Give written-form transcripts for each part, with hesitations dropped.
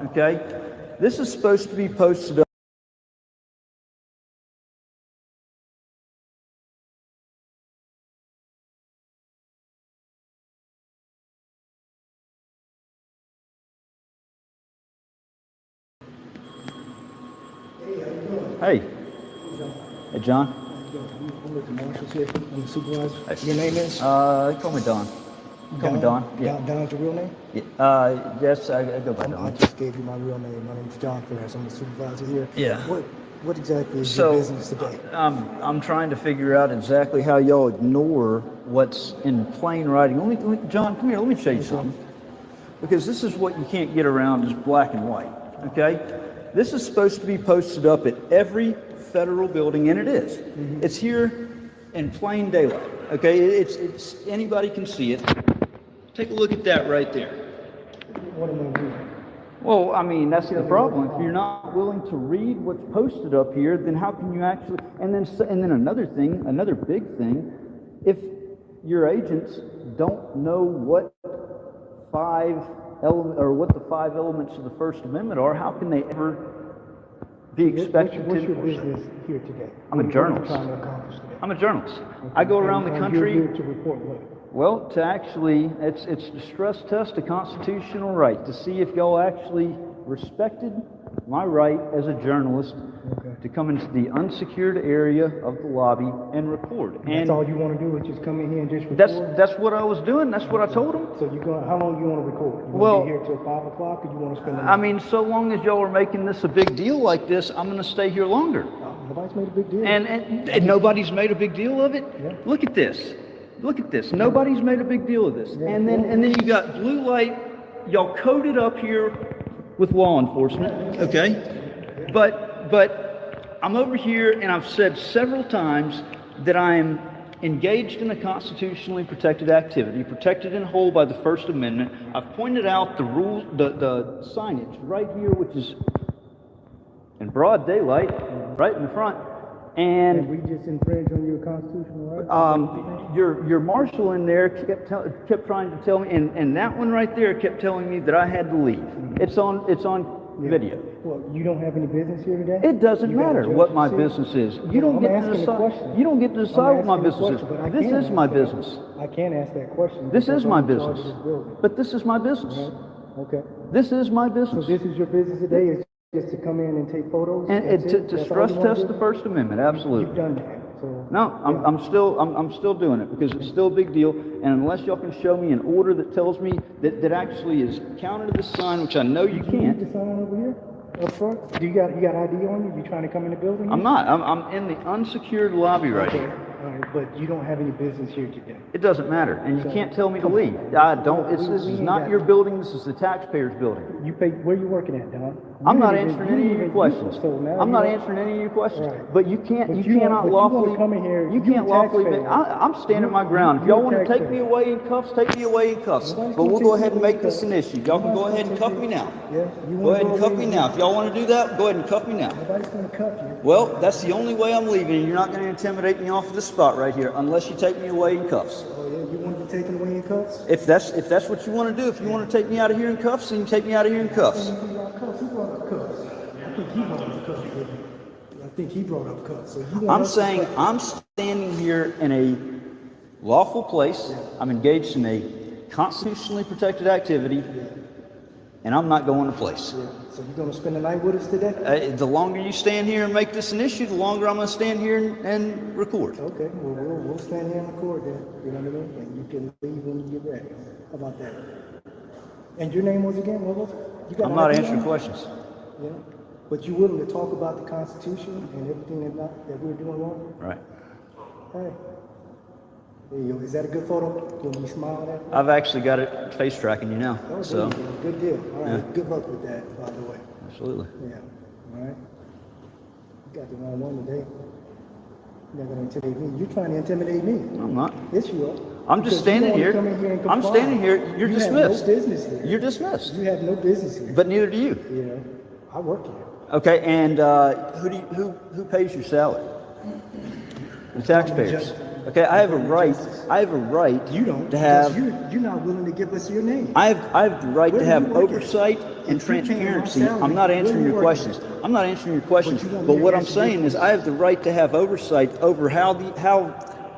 okay? This is supposed to be posted up. Hey. Hey, John. I'm with the Marshals here. I'm the supervisor. Your name is? Call me Don. Call me Don. Yeah. Don's your real name? Yeah. Yes, I go by Don. I just gave you my real name. My name is John Ferris. I'm the supervisor here. Yeah. What exactly is your business today? I'm trying to figure out exactly how y'all ignore what's in plain writing. John, come here. Let me show you something. Because this is what you can't get around is black and white. Okay? This is supposed to be posted up at every federal building, and it is. Mm-hmm. It's here in plain daylight. Okay? It's anybody can see it. Take a look at that right there. What am I doing? Well, I mean, that's the problem. If you're not willing to read what's posted up here, then how can you actually? And then another thing, another big thing, if your agents don't know what the 5 elements of the First Amendment are, how can they ever be expected to? What's your business here today? I'm a journalist. What are you trying to accomplish today? I'm a journalist. Okay. I go around the country. You're here to report what? Well, it's to stress test a constitutional right to see if y'all actually respected my right as a journalist to come into the unsecured area of the lobby and record. And that's all you want to do is just come in here and just record? That's what I was doing. That's what I told them. So how long you want to record? You want to be here till 5 o'clock, or you want to spend the night? I mean, so long as y'all are making this a big deal like this, I'm going to stay here longer. Nobody's made a big deal. And nobody's made a big deal of it? Yeah. Look at this. Look at this. Nobody's made a big deal of this. Yeah. And then you got blue light. Y'all coded up here with law enforcement, okay? But I'm over here, and I've said several times that I am engaged in a constitutionally protected activity, protected in whole by the First Amendment. I've pointed out the rule, the signage right here, which is in broad daylight, right in the front. And we just infringe on your constitutional rights? Your marshal in there kept trying to tell me, and that one right there kept telling me that I had to leave. It's on video. Well, you don't have any business here today? It doesn't matter what my business is. You don't get to decide. You don't get to decide what my business is. This is my business. I can't ask that question. This is my business. But this is my business. Okay. This is my business. So this is your business today? Is just to come in and take photos? And to stress test the First Amendment, absolutely. You've done that. So, no, I'm still doing it because it's still a big deal. And unless y'all can show me an order that tells me that actually is counter to this sign, which I know you can't. You need the sign over here up front? Do you got ID on you? You trying to come in the building? I'm not. I'm in the unsecured lobby right here. All right, but you don't have any business here today. It doesn't matter, and you can't tell me to leave. I don't. This is not your building. This is the taxpayers' building. You pay. Where you working at, Don? I'm not answering any of your questions. I'm not answering any of your questions. But you can't. You cannot lawfully come in here. You can't lawfully. I'm standing my ground. If y'all want to take me away in cuffs, take me away in cuffs. But we'll go ahead and make this an issue. Y'all can go ahead and cuff me now. Go ahead and cuff me now. If y'all want to do that, go ahead and cuff me now. Nobody's going to cuff you. Well, that's the only way I'm leaving, and you're not going to intimidate me off of this spot right here unless you take me away in cuffs. Oh yeah, you want to be taken away in cuffs? If that's what you want to do, if you want to take me out of here in cuffs, then you take me out of here in cuffs. Who brought up cuffs? I think he brought up cuffs. I think he brought up cuffs. So I'm saying I'm standing here in a lawful place. I'm engaged in a constitutionally protected activity, and I'm not going to place. Yeah. So you're going to spend the night with us today? The longer you stand here and make this an issue, the longer I'm going to stand here and record. Okay, well, we'll stand here and record then. You know what I mean? And you can leave when you get ready. How about that? And your name was again? What was it? I'm not answering questions. Yeah. But you're willing to talk about the Constitution and everything that we're doing wrong? Right. All right. There you go. Is that a good photo? Can you smile at me? I've actually got it face tracking you now. Oh, so good deal. All right. Yeah. Good luck with that, by the way. Absolutely. Yeah. All right. You got the wrong one today. You're not going to intimidate me. You're trying to intimidate me. I'm not. Yes, you are. I'm just standing here. I'm standing here. You're dismissed. You have no business here. You're dismissed. You have no business here. But neither do you. Yeah. I work here. Okay. And who pays your salary? The taxpayers. Okay, I have a right. I have a right. You don't. to have. Because you're not willing to give us your name. I have the right Where to do have you work at? oversight and If you're paying my transparency. salary, I'm not where answering do you your work questions. at? I'm not answering your questions. But you want But me to what I'm answer saying your is, I have the right to have oversight over how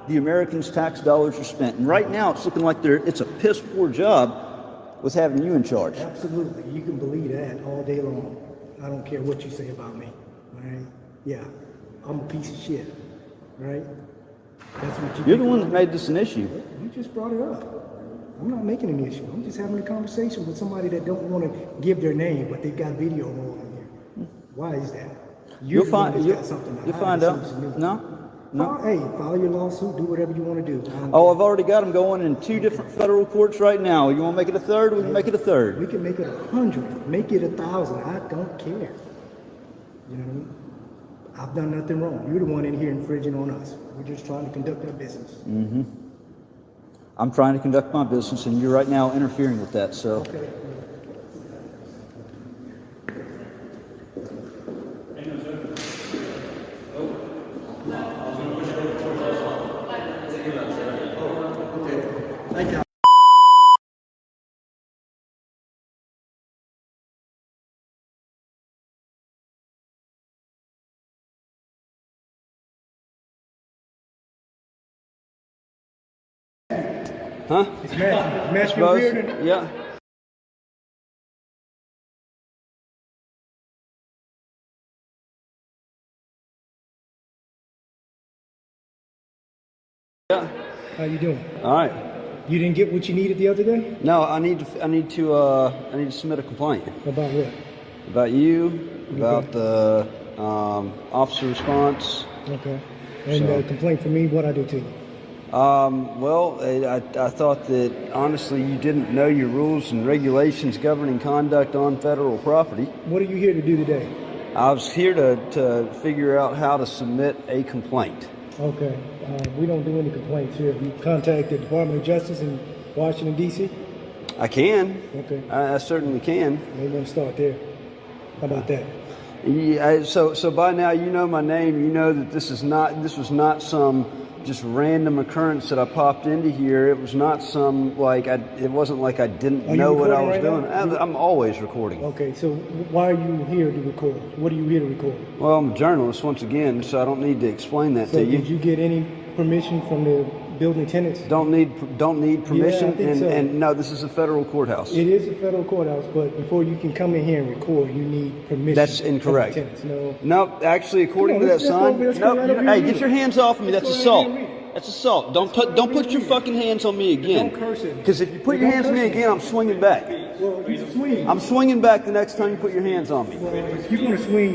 the Americans' tax dollars are spent. And right now, it's looking like it's a piss poor job with having you in charge. Absolutely. You can believe that all day long. I don't care what you say about me. All right? Yeah. I'm a piece of shit. Right? That's what you You're the think one of that me? made this an issue. You just brought it up. I'm not making an issue. I'm just having a conversation with somebody that don't want to give their name, but they've got video rolling here. Why is that? You'll the one find. that's got something to You'll hide, find it out. seems to me. No. No. Hey, file your lawsuit. Do whatever you want to do. I don't Oh, care. I've already got them going in 2 different federal courts right now. You want to make it a third? We can make it a We third. can make it 100, make it 1,000. I don't care. You know what I mean? I've done nothing wrong. You're the one in here infringing on us. We're just trying to conduct our business. I'm trying to conduct my business, and you're right now interfering with that. So. Okay. Thank you. Huh? It's Matthew Buzz? Reardon. Yeah. Yeah. How you doing? All right. You didn't get what you needed the other day? No, I need to submit a complaint About what? about you, about the officer response. Okay. And So- complaint for me, what I do to you? Well, I thought that honestly you didn't know your rules and regulations governing conduct on federal property. What are you here to do today? I was here to figure out how to submit a complaint. Okay. We don't do any complaints here. You contact the Department of Justice in Washington, D.C.? I can. Okay. I certainly can. Maybe we'll start there. How about that? Yeah, so by now you know my name. You know that this was not some just random occurrence that I popped into here. It was not some it wasn't like I didn't Are you know what I recording was right doing. now? I'm always recording. Okay, so why are you here to record? What are you here to record? Well, I'm a journalist once again, so I don't need to explain that So to you. did you get any permission from the building tenants? Don't need permission. I think and, so. and no, this is a federal courthouse. It is a federal courthouse, but before you can come in here and record, you need permission. That's from the incorrect. tenants. No. No, actually, according Come to on, that let's sign, go right over hey, here get and your read it. hands off me. That's Let's go assault. right here and read it. That's assault. Don't Let's go put right don't here put and your read it. fucking hands on me again. Don't curse at me. Because if you put your Don't hands on me curse at me. again, I'm swinging back. Well, you swing. I'm swinging back the next time you put your hands on me. Well, if you want to swing.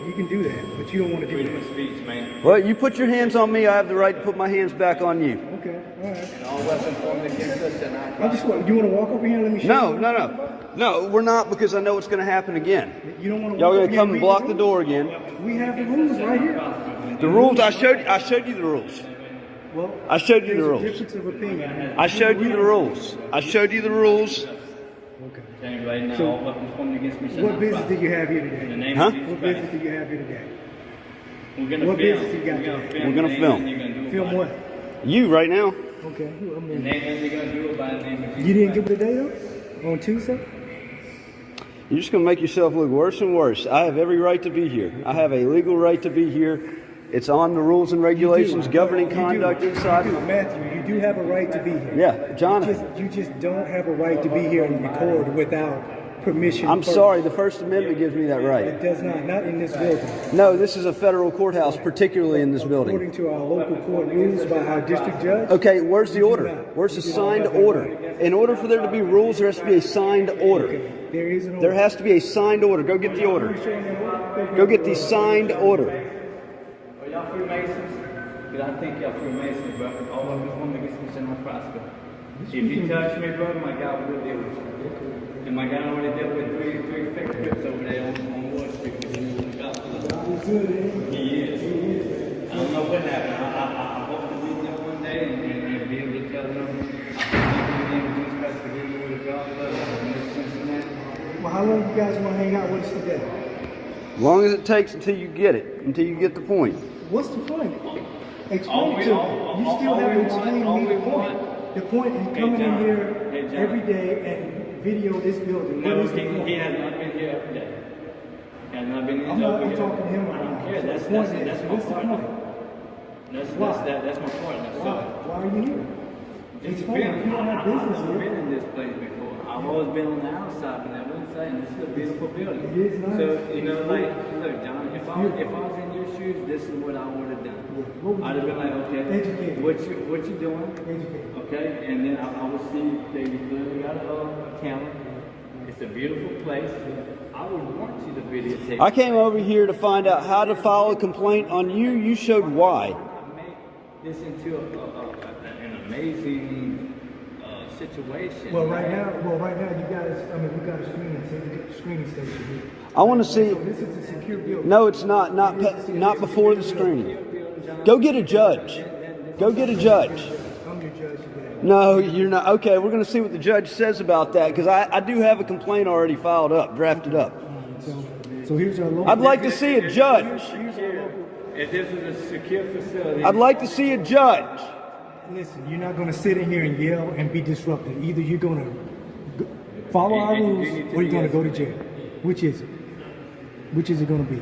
You can do that, but you don't want to do that. Speech, man. Well, you put your hands on me, I have the right to put my hands back on you. Okay, all right. And all weapons formed against us and I I just want. You want to walk over here and let me show No, you? no, we're not, because I know what's going to happen again. You don't want to. Y'all walk gonna over here come and read block the rules? door again. We have the rules right here. The rules I showed you the rules. Well, I showed you the there's a rules. difference of opinion. I showed you the rules. I showed you the rules. Okay. saying right now, So, all weapons formed against me shall What not business prosper. do you have here In the today? name Huh? of Jesus What Christ. business do you have here today? We're gonna What film. business you got We're gonna today? film. We're gonna The name film. and you're gonna do Film about what? it. You right now. Okay. I The mean, name and you're gonna do about the name of Jesus you didn't Christ. give it a day though? On Tuesday? You're just going to make yourself look worse and worse. I have every right to be here. I have a legal right to be here. It's on the rules and regulations governing conduct inside. You do. Matthew, you do have a right to be here. Yeah, Jonathan. You just don't have a right to be here and record without permission. I'm first. sorry, the First Amendment gives me that It right. does not in this building. No, this is a federal courthouse, particularly in this building. According to our local court rules by our district judge. Okay, where's the You do order? not. Where's the You do not signed have that order? right. In order for there to be rules, there has to be a signed order. Okay, there is an order. There has to be a signed order. Go get the order. Go get the signed order. Are y'all Freemasons? Because I think y'all Freemasons, bro. All weapons formed against me shall not prosper. If you touch me, brother, my God will deal with you. And my God already dealt with three fake trips over there on Wall Street with the gospel. He is. I don't know what happened. I hope to meet them one day and be able to tell them, I believe in Jesus Christ, forgive me with God, Well, how long you guys want to hang out with us today? As long as it takes until you get it, until you get the point. What's the point? Explain it to me. You still haven't explained to me the point. The point in coming in here every day and video this building. What No, is the point? he has not been here every day. He has not been in I'm his not office. I'm talking to him right I don't now. care. So That's the point my is, what's the part. point? That's Why? my part. That's Why? all. Why are you here? It's fine. If you don't have business I've been here. in this place before. I've always been on the outside, but never inside. And this is a beautiful building. It is nice. So you know, like, look, John. If I was in your shoes, this is what I would have done. What would I'd have been like, okay, Educate. what you doing? Educate. Okay, and then I would see that you clearly got a camera. It's a beautiful place. I would want you to videotape. I came over here to find out how to file a complaint on you. You showed why. Make this into an amazing situation. Well, right now, you guys. I mean, we got a screening station here. I want to see. So this is a secure building. No, it's not. Not before the screening. Go get a judge. Go get a judge. I'm your judge today. No, you're not. Okay, we're going to see what the judge says about that because I do have a complaint already filed up, drafted up. So here's our local. I'd like to see a judge. If this is a secure facility, I'd like to see a judge. Listen, you're not going to sit in here and yell and be disruptive. Either you're going to follow our rules or you're going to go to jail. Which is it? Which is it going to be?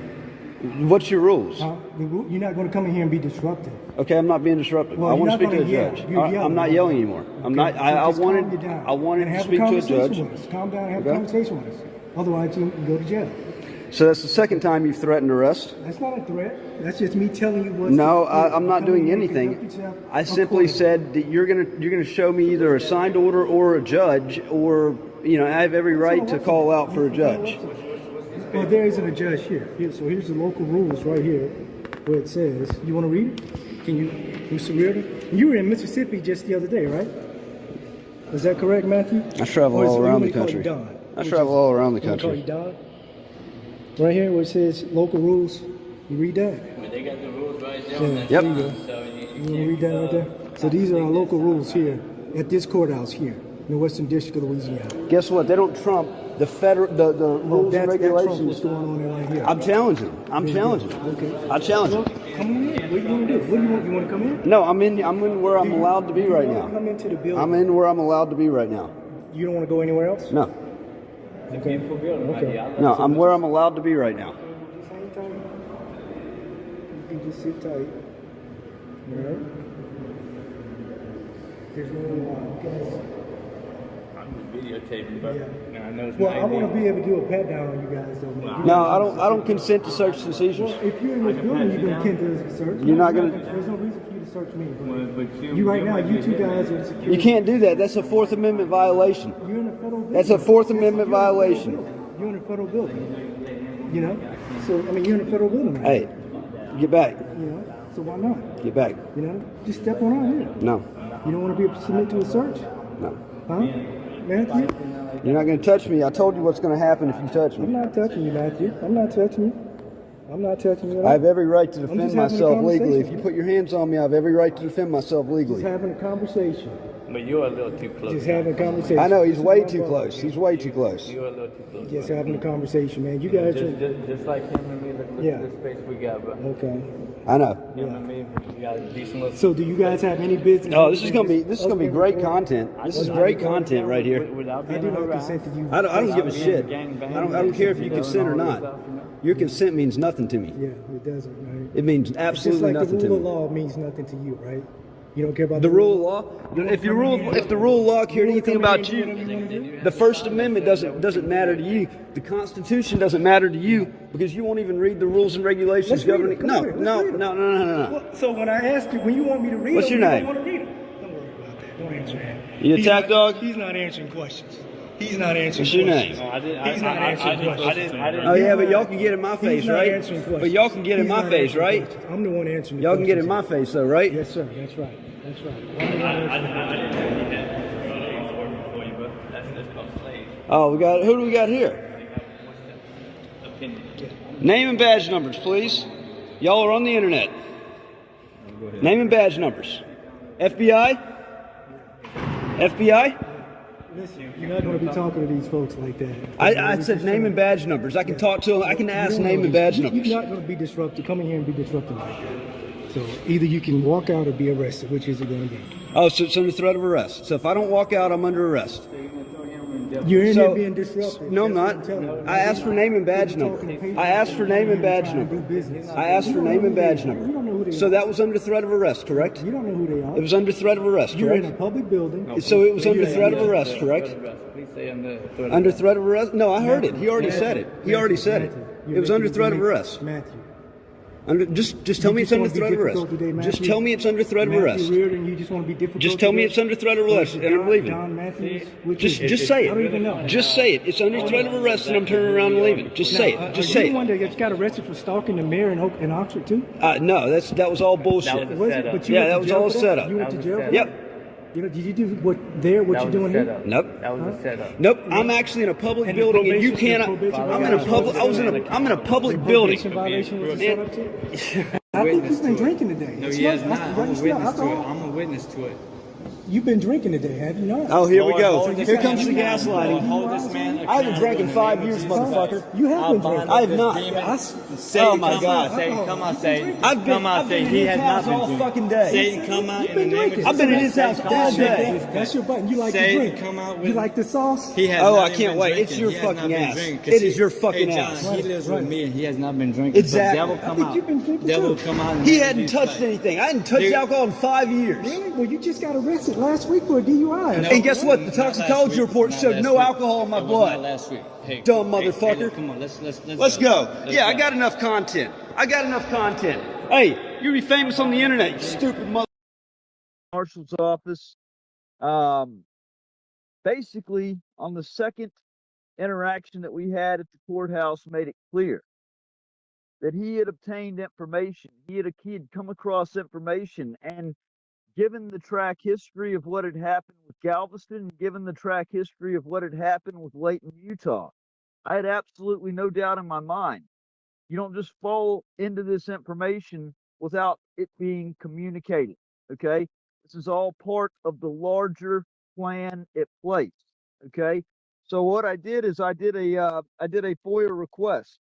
What's your rules? You're not going to come in here and be disruptive. Okay, I'm not being disruptive. Well, I want to you're speak not to a gonna yell. judge. You're yelling. I'm not yelling anymore. I'm not. So I just calm you wanted. down I wanted and to have speak to a conversation judge. with us. Calm down and have Okay. a conversation with us. Otherwise, you can go to jail. So that's the second time you've threatened arrest. That's not a threat. That's just me telling you what's. No, I'm not Come doing in here and anything. conduct yourself I simply accordingly. said that you're gonna show me either a signed order or a judge, or I have every right to call out for a judge. Well, there isn't a judge here. So here's the local rules right here, where it says. You want to read it? Can you, Mr. Reardon? You were in Mississippi just the other day, right? Is that correct, Matthew? I travel Or is all it- around we the call you country. Don? I travel all around the You wanna call you country. Don? Right here where it says local rules, you read that. but they got the rules right there. Yeah, on that Yep. sign, there you go. So You want to read that right there? So these are our local rules here at this courthouse here in the Western District of Louisiana. Guess what? They don't trump the federal the rules and That trumps regulations. what's going on right here. I'm challenging. I'm challenging. Okay. I challenge Well, it. come on in. What do you want to do? What do you want? You want to come in? No, I'm in where I'm allowed to be right You want to now. come into the building. I'm in where I'm allowed to be right now. You don't want to go anywhere else? No, it's a beautiful building. Okay. Like, yeah, I love no, I'm where I'm allowed to be right now. Just hang tight. You can just sit tight. All right? There's no one guys. I'm videotaping, but Yeah. I know it's Well, not I want to illegal. be able to do a pat down on you guys, though. Man. No, I don't consent to search and seizures. Well, if you're in this building, you're going to tend to search. You're not gonna- There's no reason for you to search me. Well, but You right now, might you be two hitting guys it. are the security. You can't do that. That's a Fourth Amendment violation. You're in a federal building. That's a Fourth Yes, Amendment you're in a federal violation. building. You're in a federal building. You know? So, I mean, you're in a federal building right Hey, get back. now, you know? So why not? Get back. You know? Just step on out here. No, You don't want to be able to submit to a search? no. Huh? Matthew? You're not going to touch me. I told you what's going to happen if you touch I'm me. not touching you, Matthew. I'm not touching you. I'm not touching you at all. I have every right to just defend having a myself legally. If conversation. you put your hands on me, I have every right to defend myself Just legally. having a conversation. But you're a little too close. Just having a conversation. I know, he's way too close. He's way too close. You're a little too close. Just having a conversation, man. You guys Just like him and me, look Yeah. at the space we got, bro. okay. I know. Him and me, we got a decent little. So, do you guys have any business? Oh, this is gonna be great content. This is great content right here. Without I being do not harassed. consent to you. I don't give a shit. I don't care if you consent or not. Your consent means nothing to me. Yeah, it doesn't, right? It means Just absolutely like the nothing to rule of me. law means nothing to you, right? You don't care about The rule of law. If the rule of law cared anything about you, the First Amendment doesn't matter to you. The Constitution doesn't matter to you because you won't even read the rules and regulations Let's read governing. it. Come No, here, let's no, read it. no, no, no, no, no. Well, so when I asked you, when you want me to read What's them, your you name? don't want to read them. Don't worry about that. Don't answer that. You He's attack not- dog? He's not answering questions. He's not answering What's your questions. name? He's not answering questions. Oh yeah, but y'all can get in my He's face, not right? answering questions. But y'all can get in He's my not face, answering right? questions. I'm the one answering the Y'all can get in my questions. face, though, right? Yes, sir. That's right. That's right. I'm the one answering the questions. Oh, who do we got here? Name and badge numbers, please. Y'all are on the internet. Name and badge numbers. FBI? FBI? Listen, you're not going to be talking to these folks like that. I said name and badge numbers. I can talk to them. I can ask name and badge numbers. You're not going to be disruptive. Come in here and be disruptive like that. So either you can walk out or be arrested. Which is it going to be? Oh, so it's under threat of arrest. So if I don't walk out, I'm under arrest. So you're gonna throw him in jail. You're in So- here being disruptive. No, I'm That's what not. telling you. I asked for name and badge number. I asked for name and badge number. I asked for name and badge You don't know who number. they So are. that was under threat of arrest, correct? You don't know who they are. It was under threat of arrest, You're in a correct? public building. So it was under threat of arrest, correct? Please say under threat of Under arrest. threat of arrest? No, I heard it. He already said it. He already said it. Matthew, It was under threat of arrest. Matthew. Just tell me it's just under wanna be threat of arrest. difficult today, Just Matthew. tell me it's under threat of arrest. Matthew Reardon, you just want to be difficult. Just tell me today? it's under threat of arrest, and I'm Don leaving. Matthews, which Just is- just say I don't even it. know. Just say it. It's under threat of arrest, and I'm turning around and leaving. Just say it. Just Are say you the one it. that got arrested for stalking the mayor in Oxford too? No, that was all bullshit. That was Was set it? up. But you Yeah, went that to was jail all for set up. You went That to was jail set for up. Yep. that? Did you do what there? What That you was doing a here? setup. Nope. That was a setup. Nope. I'm actually in a public And the building, and you probation- cannot. the probation I'm in a public. I was in a. I'm in a public building. Probation violation was a Man. setup too? I think you've been drinking today. No, It's he has not- not. right, I'm a it's not witness to it. alcohol. I'm a witness to it. You've been drinking today, have you not? Oh, here we Lord, go. hold this Here man comes the accountable. gaslighting. Hold this man I haven't drank in accountable 5 the years, name of Jesus motherfucker. Christ. You have been I bind drinking. up I have this not. demon. I- Satan, Oh, my come God. out. Satan, come out, Satan. I've been. Come out, I've been Satan. in He his has house not all been fucking drinking. day. Satan, come out You've in the been name of drinking. Jesus. I've been in his Satan, house come all out. day. That's your button. You like Satan, to drink. come out You with- like the sauce? He has Oh, not I even can't been wait. drinking. It's your He has not fucking been ass. drinking. 'Cause It he- is your fucking hey, John, ass. He lives Right. with me and he has not been drinking. Exactly. So devil, I come think out. you've been drinking Devil, too. come out. in the He name of hadn't Jesus touched Christ. anything. I hadn't touched Dude. alcohol in 5 years. Really? Well, you just got arrested last week for a DUI. No, And guess what? The not toxicology last week. report Not showed last no week. alcohol in my It was blood. not last week. Hey, Dumb hey, motherfucker. look, come on, let's Let's go. Yeah, I got enough content. I got enough content. Hey, you'll be famous on the internet, you stupid mother. Marshal's office. Basically, on the second interaction that we had at the courthouse, made it clear that he had obtained information. He had come across information, and given the track history of what had happened with Galveston, given the track history of what had happened with Layton, Utah, I had absolutely no doubt in my mind. You don't just fall into this information without it being communicated. Okay, this is all part of the larger plan at place. Okay, so what I did is I did a FOIA request,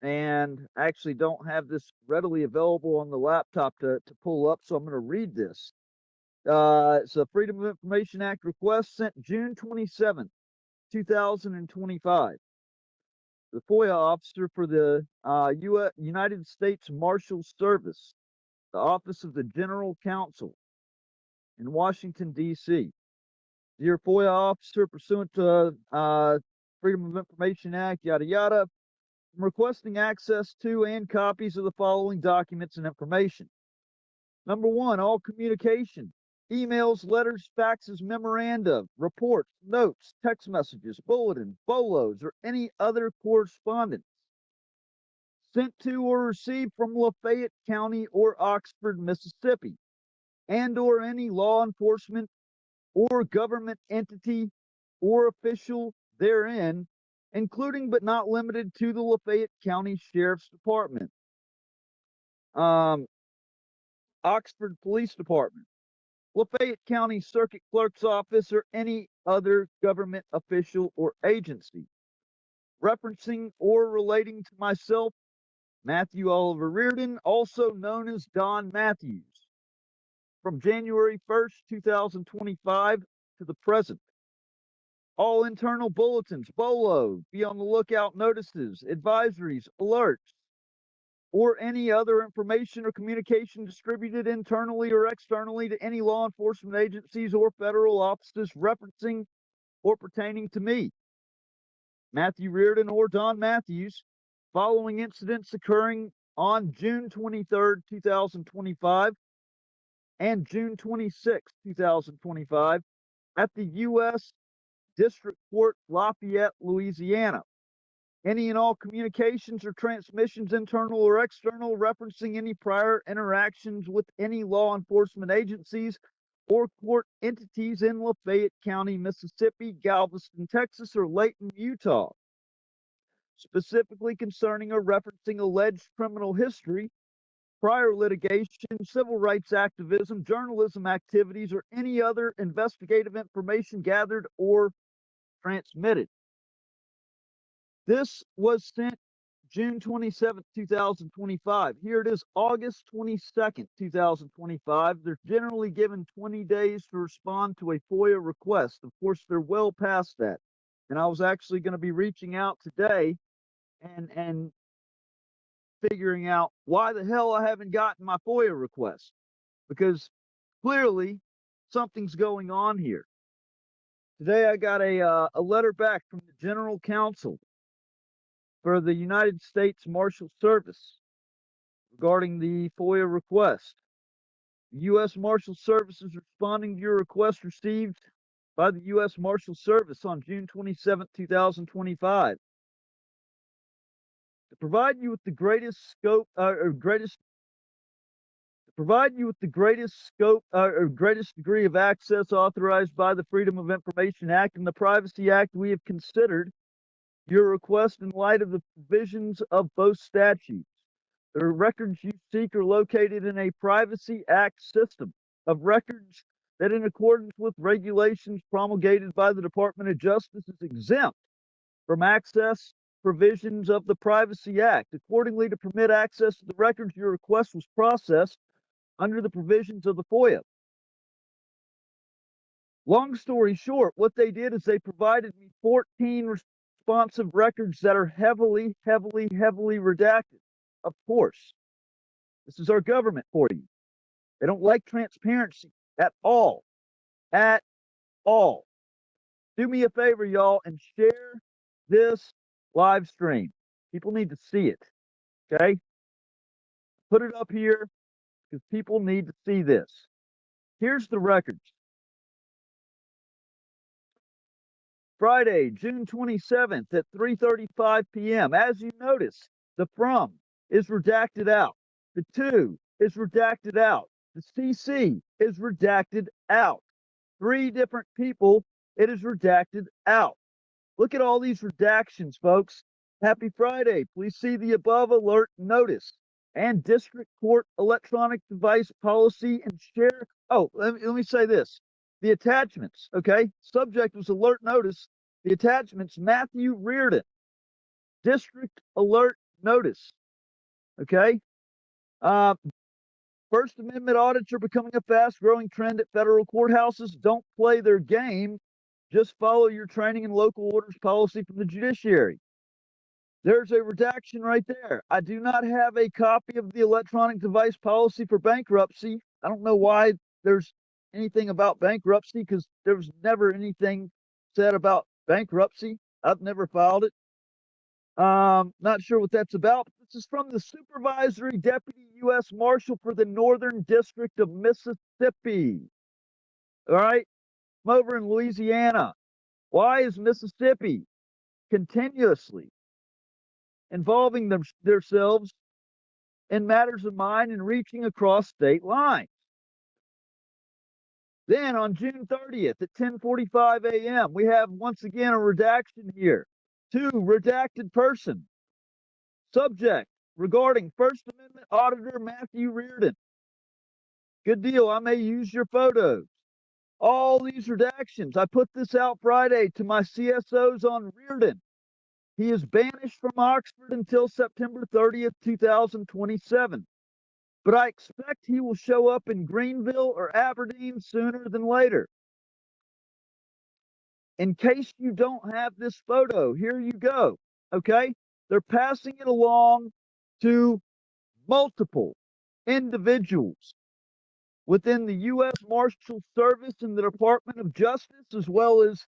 and I actually don't have this readily available on the laptop to pull up, so I'm going to read this. It's a Freedom of Information Act request sent June 27th, 2025. The FOIA officer for the U.S. United States Marshals Service, the Office of the General Counsel in Washington, D.C. Dear FOIA officer, pursuant to Freedom of Information Act, yada yada, I'm requesting access to and copies of the following documents and information. Number one, all communication, emails, letters, faxes, memoranda, reports, notes, text messages, bulletins, bolos, or any other correspondence sent to or received from Lafayette County or Oxford, Mississippi, and or any law enforcement or government entity or official therein, including but not limited to the Lafayette County Sheriff's Department, Oxford Police Department, Lafayette County Circuit Clerk's Office, or any other government official or agency, referencing or relating to myself, Matthew Oliver Reardon, also known as Don Matthews, from January 1st, 2025 to the present. All internal bulletins, BOLO, be on the lookout notices, advisories, alerts, or any other information or communication distributed internally or externally to any law enforcement agencies or federal offices referencing or pertaining to me, Matthew Reardon or Don Matthews, following incidents occurring on June 23rd, 2025 and June 26th, 2025 at the U.S. District Court, Lafayette, Louisiana. Any and all communications or transmissions, internal or external, referencing any prior interactions with any law enforcement agencies or court entities in Lafayette County, Mississippi, Galveston, Texas, or Layton, Utah, specifically concerning or referencing alleged criminal history, prior litigation, civil rights activism, journalism activities, or any other investigative information gathered or transmitted. This was sent June 27th, 2025. Here it is, August 22nd, 2025. They're generally given 20 days to respond to a FOIA request. Of course, they're well past that. And I was actually going to be reaching out today and figuring out why the hell I haven't gotten my FOIA request. Because clearly something's going on here. Today I got a letter back from the General Counsel for the United States Marshals Service regarding the FOIA request. The U.S. Marshals Service is responding to your request received by the U.S. Marshals Service on June 27, 2025. To provide you with the greatest scope, greatest degree of access authorized by the Freedom of Information Act and the Privacy Act, we have considered your request in light of the provisions of both statutes. The records you seek are located in a Privacy Act system of records that, in accordance with regulations promulgated by the Department of Justice, is exempt from access provisions of the Privacy Act. Accordingly, to permit access to the records, your request was processed under the provisions of the FOIA. Long story short, what they did is they provided me 14 responsive records that are heavily redacted. Of course, this is our government for you. They don't like transparency at all. At all. Do me a favor, y'all, and share this live stream. People need to see it. Okay? Put it up here because people need to see this. Here's the records. Friday, June 27th at 3:35 p.m. As you notice, the from is redacted out. The to is redacted out. The CC is redacted out. 3 different people, it is redacted out. Look at all these redactions, folks. Happy Friday. Please see the above alert notice and district court electronic device policy and share. Oh, let me say this. The attachments, okay? Subject was alert notice. The attachments, Matthew Reardon, district alert notice, okay? First Amendment audits are becoming a fast-growing trend at federal courthouses. Don't play their game. Just follow your training and local orders policy from the judiciary. There's a redaction right there. I do not have a copy of the electronic device policy for bankruptcy. I don't know why there's anything about bankruptcy, because there was never anything said about bankruptcy. I've never filed it. Not sure what that's about. This is from the Supervisory Deputy U.S. Marshal for the Northern District of Mississippi. All right, I'm over in Louisiana. Why is Mississippi continuously involving themselves in matters of mine and reaching across state lines? Then on June 30th at 10:45 a.m., we have once again a redaction here. To redacted person. Subject regarding First Amendment Auditor Matthew Reardon. Good deal. I may use your photos. All these redactions. I put this out Friday to my CSOs on Reardon. He is banished from Oxford until September 30th, 2027. But I expect he will show up in Greenville or Aberdeen sooner than later. In case you don't have this photo, here you go. Okay? They're passing it along to multiple individuals within the U.S. Marshals Service and the Department of Justice, as well as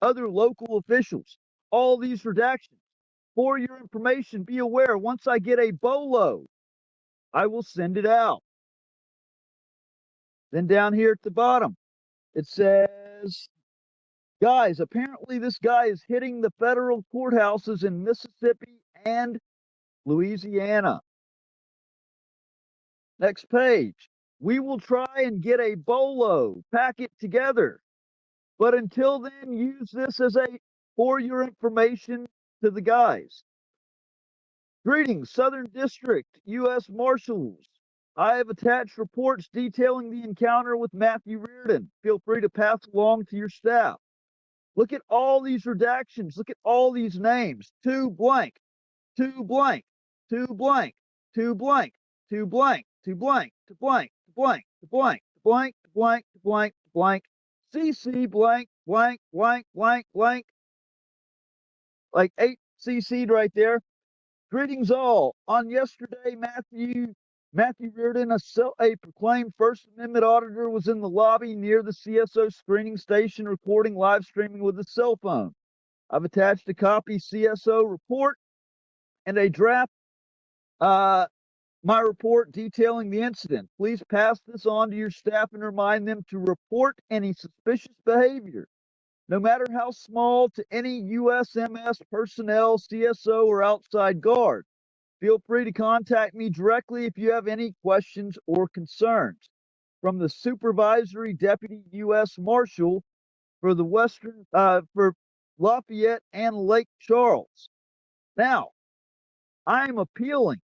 other local officials. All these redactions. For your information, be aware, once I get a BOLO, I will send it out. Then down here at the bottom, it says, guys, apparently this guy is hitting the federal courthouses in Mississippi and Louisiana. Next page. We will try and get a BOLO packet together. But until then, use this as for your information to the guys. Greetings, Southern District, U.S. Marshals. I have attached reports detailing the encounter with Matthew Reardon. Feel free to pass along to your staff. Look at all these redactions. Look at all these names. To blank. to blank, to blank, to blank, to blank, to blank, to blank, to blank, to blank, to blank, to blank, to blank, to blank, CC blank, blank, blank, blank, blank, like 8 CC'd right there. Greetings all. On yesterday, Matthew Reardon, a proclaimed First Amendment auditor, was in the lobby near the CSO screening station recording live streaming with a cell phone. I've attached a copy CSO report and a draft my report detailing the incident. Please pass this on to your staff and remind them to report any suspicious behavior, no matter how small, to any USMS personnel, CSO, or outside guard. Feel free to contact me directly if you have any questions or concerns. From the Supervisory Deputy U.S. Marshal for the for Lafayette and Lake Charles. Now, I am appealing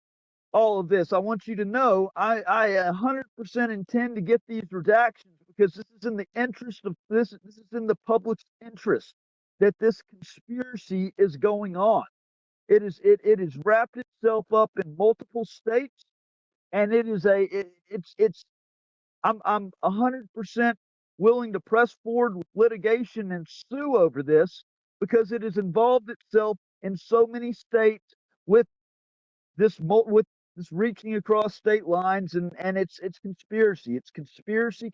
all of this. I want you to know I 100% intend to get these redactions because this is in the interest of this is in the public's interest that this conspiracy is going on. It is wrapped itself up in multiple states, and I'm 100% willing to press forward with litigation and sue over this because it has involved itself in so many states with this reaching across state lines, and it's conspiracy. It's conspiracy.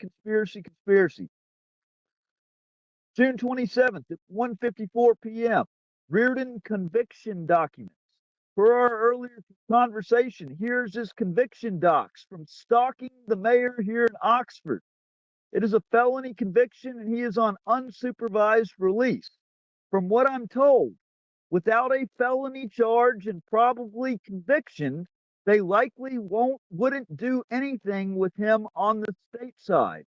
June 27th at 1:54 p.m. Reardon conviction documents. Per our earlier conversation, here's his conviction docs from stalking the mayor here in Oxford. It is a felony conviction and he is on unsupervised release. From what I'm told, without a felony charge and probably conviction, they likely wouldn't do anything with him on the state side.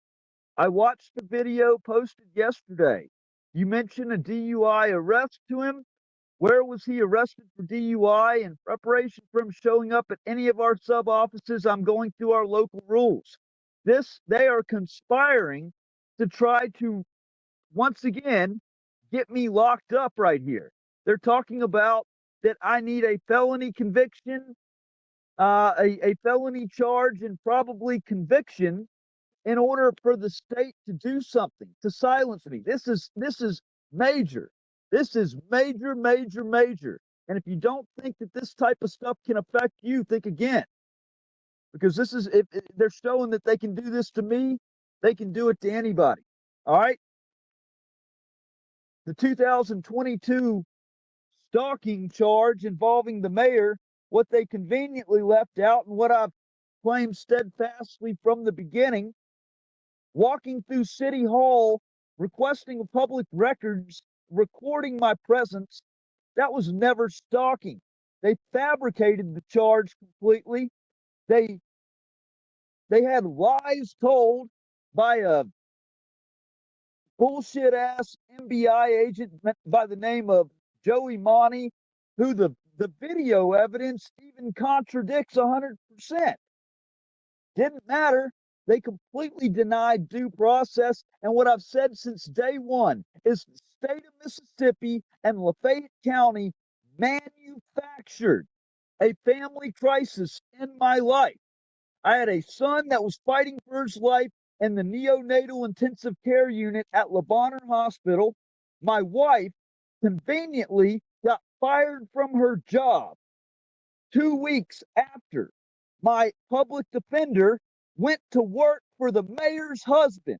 I watched the video posted yesterday. You mentioned a DUI arrest to him. Where was he arrested for DUI? In preparation for him showing up at any of our sub offices, I'm going through our local rules. They are conspiring to try to, once again, get me locked up right here. They're talking about that I need a felony conviction, a felony charge, and probably conviction in order for the state to do something, to silence me. This is major. This is major. And if you don't think that this type of stuff can affect you, think again. Because if they're showing that they can do this to me, they can do it to anybody. All right? The 2022 stalking charge involving the mayor, what they conveniently left out and what I've claimed steadfastly from the beginning, walking through City Hall, requesting public records, recording my presence, that was never stalking. They fabricated the charge completely. They had lies told by a bullshit ass MBI agent by the name of Joey Monty, who the video evidence even contradicts 100%. Didn't matter. They completely denied due process. And what I've said since day one is the state of Mississippi and Lafayette County manufactured a family crisis in my life. I had a son that was fighting for his life in the neonatal intensive care unit at Le Bonheur Hospital. My wife conveniently got fired from her job 2 weeks after my public defender went to work for the mayor's husband.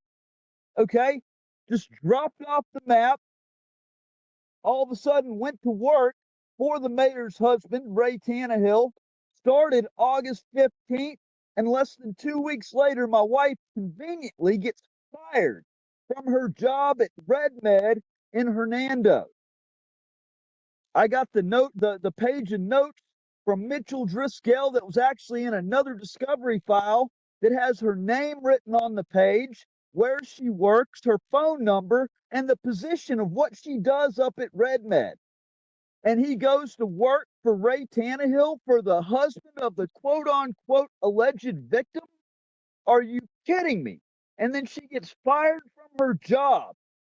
Okay? Just dropped off the map. All of a sudden went to work for the mayor's husband, Ray Tannehill. Started August 15th. And less than 2 weeks later, my wife conveniently gets fired from her job at RedMed in Hernando. I got the page of notes from Mitchell Driscoll that was actually in another discovery file that has her name written on the page, where she works, her phone number, and the position of what she does up at RedMed. And he goes to work for Ray Tannehill, for the husband of the quote-unquote alleged victim? Are you kidding me? And then she gets fired from her job.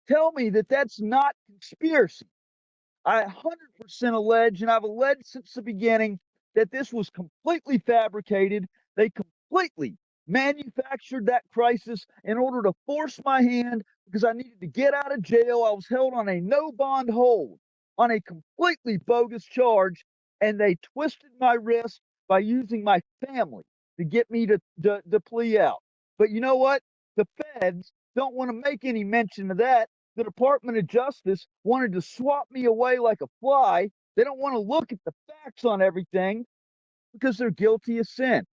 Tell me that that's not conspiracy. I 100% allege, and I've alleged since the beginning that this was completely fabricated. They completely manufactured that crisis in order to force my hand because I needed to get out of jail. I was held on a no bond hold on a completely bogus charge, and they twisted my wrist by using my family to get me to plea out. But you know what? The feds don't want to make any mention of that. The Department of Justice wanted to swat me away like a fly. They don't want to look at the facts on everything because they're guilty of sin.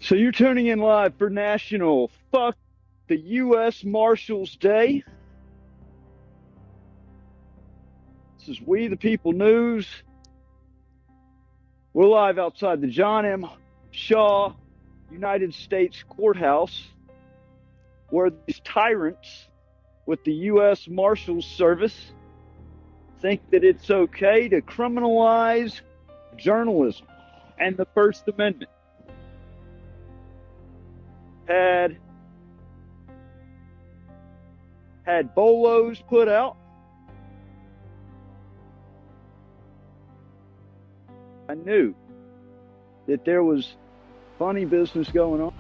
So you're tuning in live for National Fuck the U.S. Marshals Day. This is We the People News. We're live outside the John M. Shaw United States Courthouse, where these tyrants with the U.S. Marshals Service think that it's okay to criminalize journalism and the First Amendment. Had bolos put out. I knew that there was funny business going on.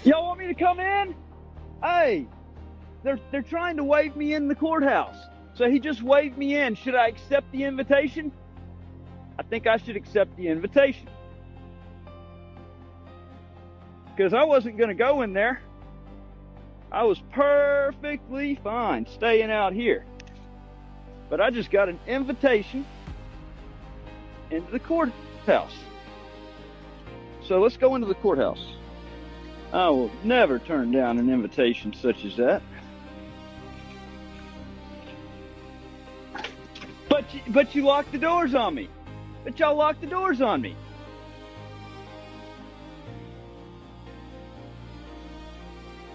Y'all want me to come in? Hey, they're trying to wave me in the courthouse. So he just waved me in. Should I accept the invitation? I think I should accept the invitation. Because I wasn't going to go in there. I was perfectly fine staying out here. But I just got an invitation into the courthouse. So let's go into the courthouse. I will never turn down an invitation such as that. But you locked the doors on me. But y'all locked the doors on me.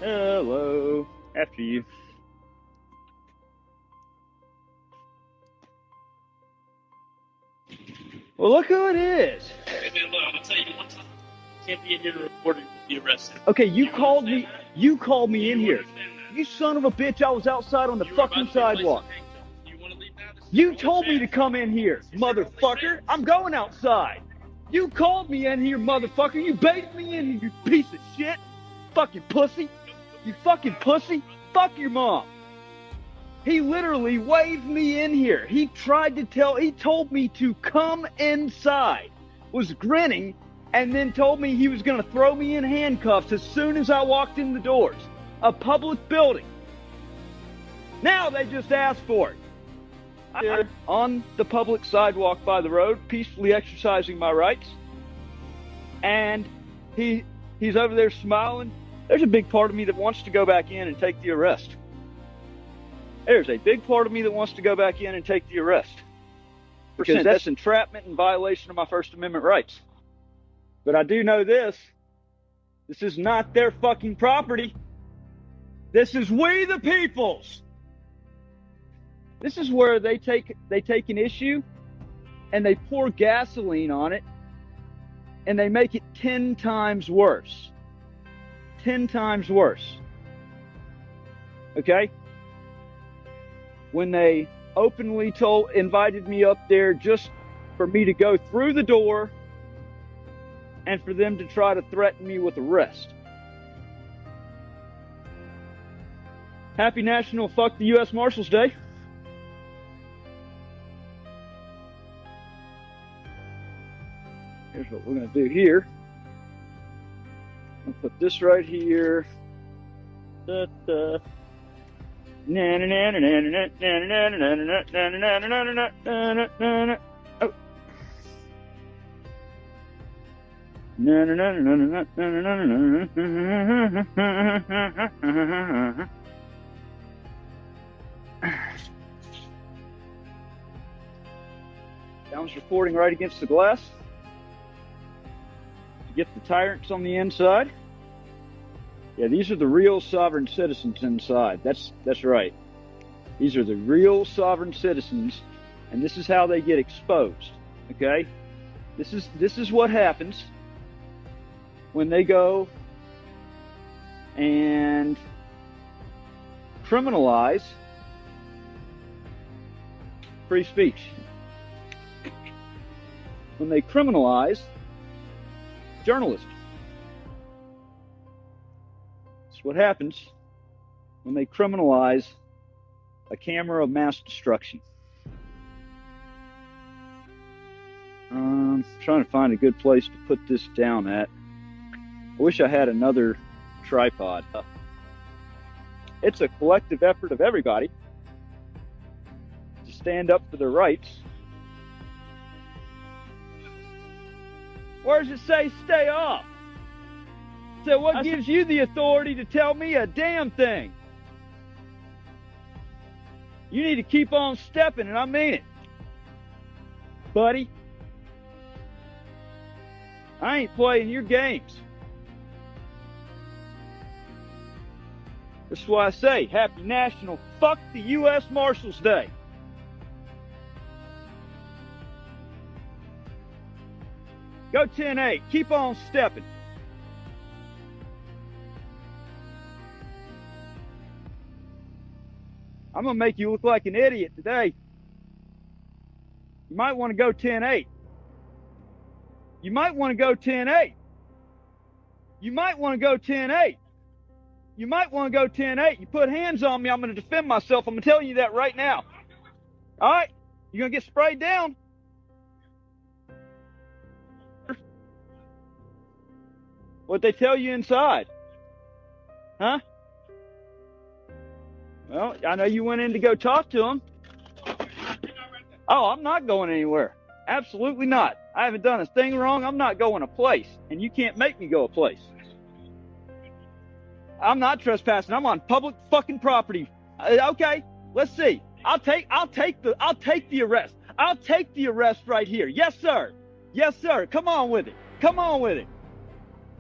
Hello. After you. Well, look who it is. Hey man, look, I'm gonna tell you one time. Can't be in here to report it, be arrested. Okay, you called me in here. You son of a bitch, I was outside on the fucking sidewalk. You wanna leave now? You told me to come in here, motherfucker. I'm going outside. You called me in here, motherfucker. You baited me in here, you piece of shit. Fucking pussy. You fucking pussy. Fuck your mom. He literally waved me in here. He told me to come inside, was grinning, and then told me he was going to throw me in handcuffs as soon as I walked in the doors. A public building. Now they just asked for it. I'm on the public sidewalk by the road, peacefully exercising my rights. And he's over there smiling. There's a big part of me that wants to go back in and take the arrest. There's a big part of me that wants to go back in and take the arrest. Because that's entrapment and violation of my First Amendment rights. But I do know this. This is not their fucking property. This is we the people's. This is where they take an issue and they pour gasoline on it and they make it 10 times worse. 10 times worse. Okay? When they openly invited me up there just for me to go through the door and for them to try to threaten me with arrest. Happy National Fuck the U.S. Marshals Day. Here's what we're going to do here. I'll put this right here. Oh. Sounds reporting right against the glass. Get the tyrants on the inside. Yeah, these are the real sovereign citizens inside. That's right. These are the real sovereign citizens, and this is how they get exposed. Okay? This is what happens when they go and criminalize free speech. When they criminalize journalism. That's what happens when they criminalize a camera of mass destruction. I'm trying to find a good place to put this down at. I wish I had another tripod. It's a collective effort of everybody to stand up for their rights. Where does it say stay off? So what gives you the authority to tell me a damn thing? You need to keep on stepping, and I mean it. Buddy, I ain't playing your games. That's why I say, happy National Fuck the U.S. Marshals Day. Go 10-8. Keep on stepping. I'm going to make you look like an idiot today. You might want to go 10-8. You might want to go 10-8. You might want to go 10-8. You might want to go 10-8. You put hands on me, I'm going to defend myself. I'm going to tell you that right now. All right? You're going to get sprayed down. What'd they tell you inside? Huh? Well, I know you went in to go talk to him. Oh, I'm not going anywhere. Absolutely not. I haven't done a thing wrong. I'm not going a place. And you can't make me go a place. I'm not trespassing. I'm on public fucking property. Okay, let's see. I'll take the arrest. I'll take the arrest right here. Yes, sir. Yes, sir. Come on with it. Come on with it.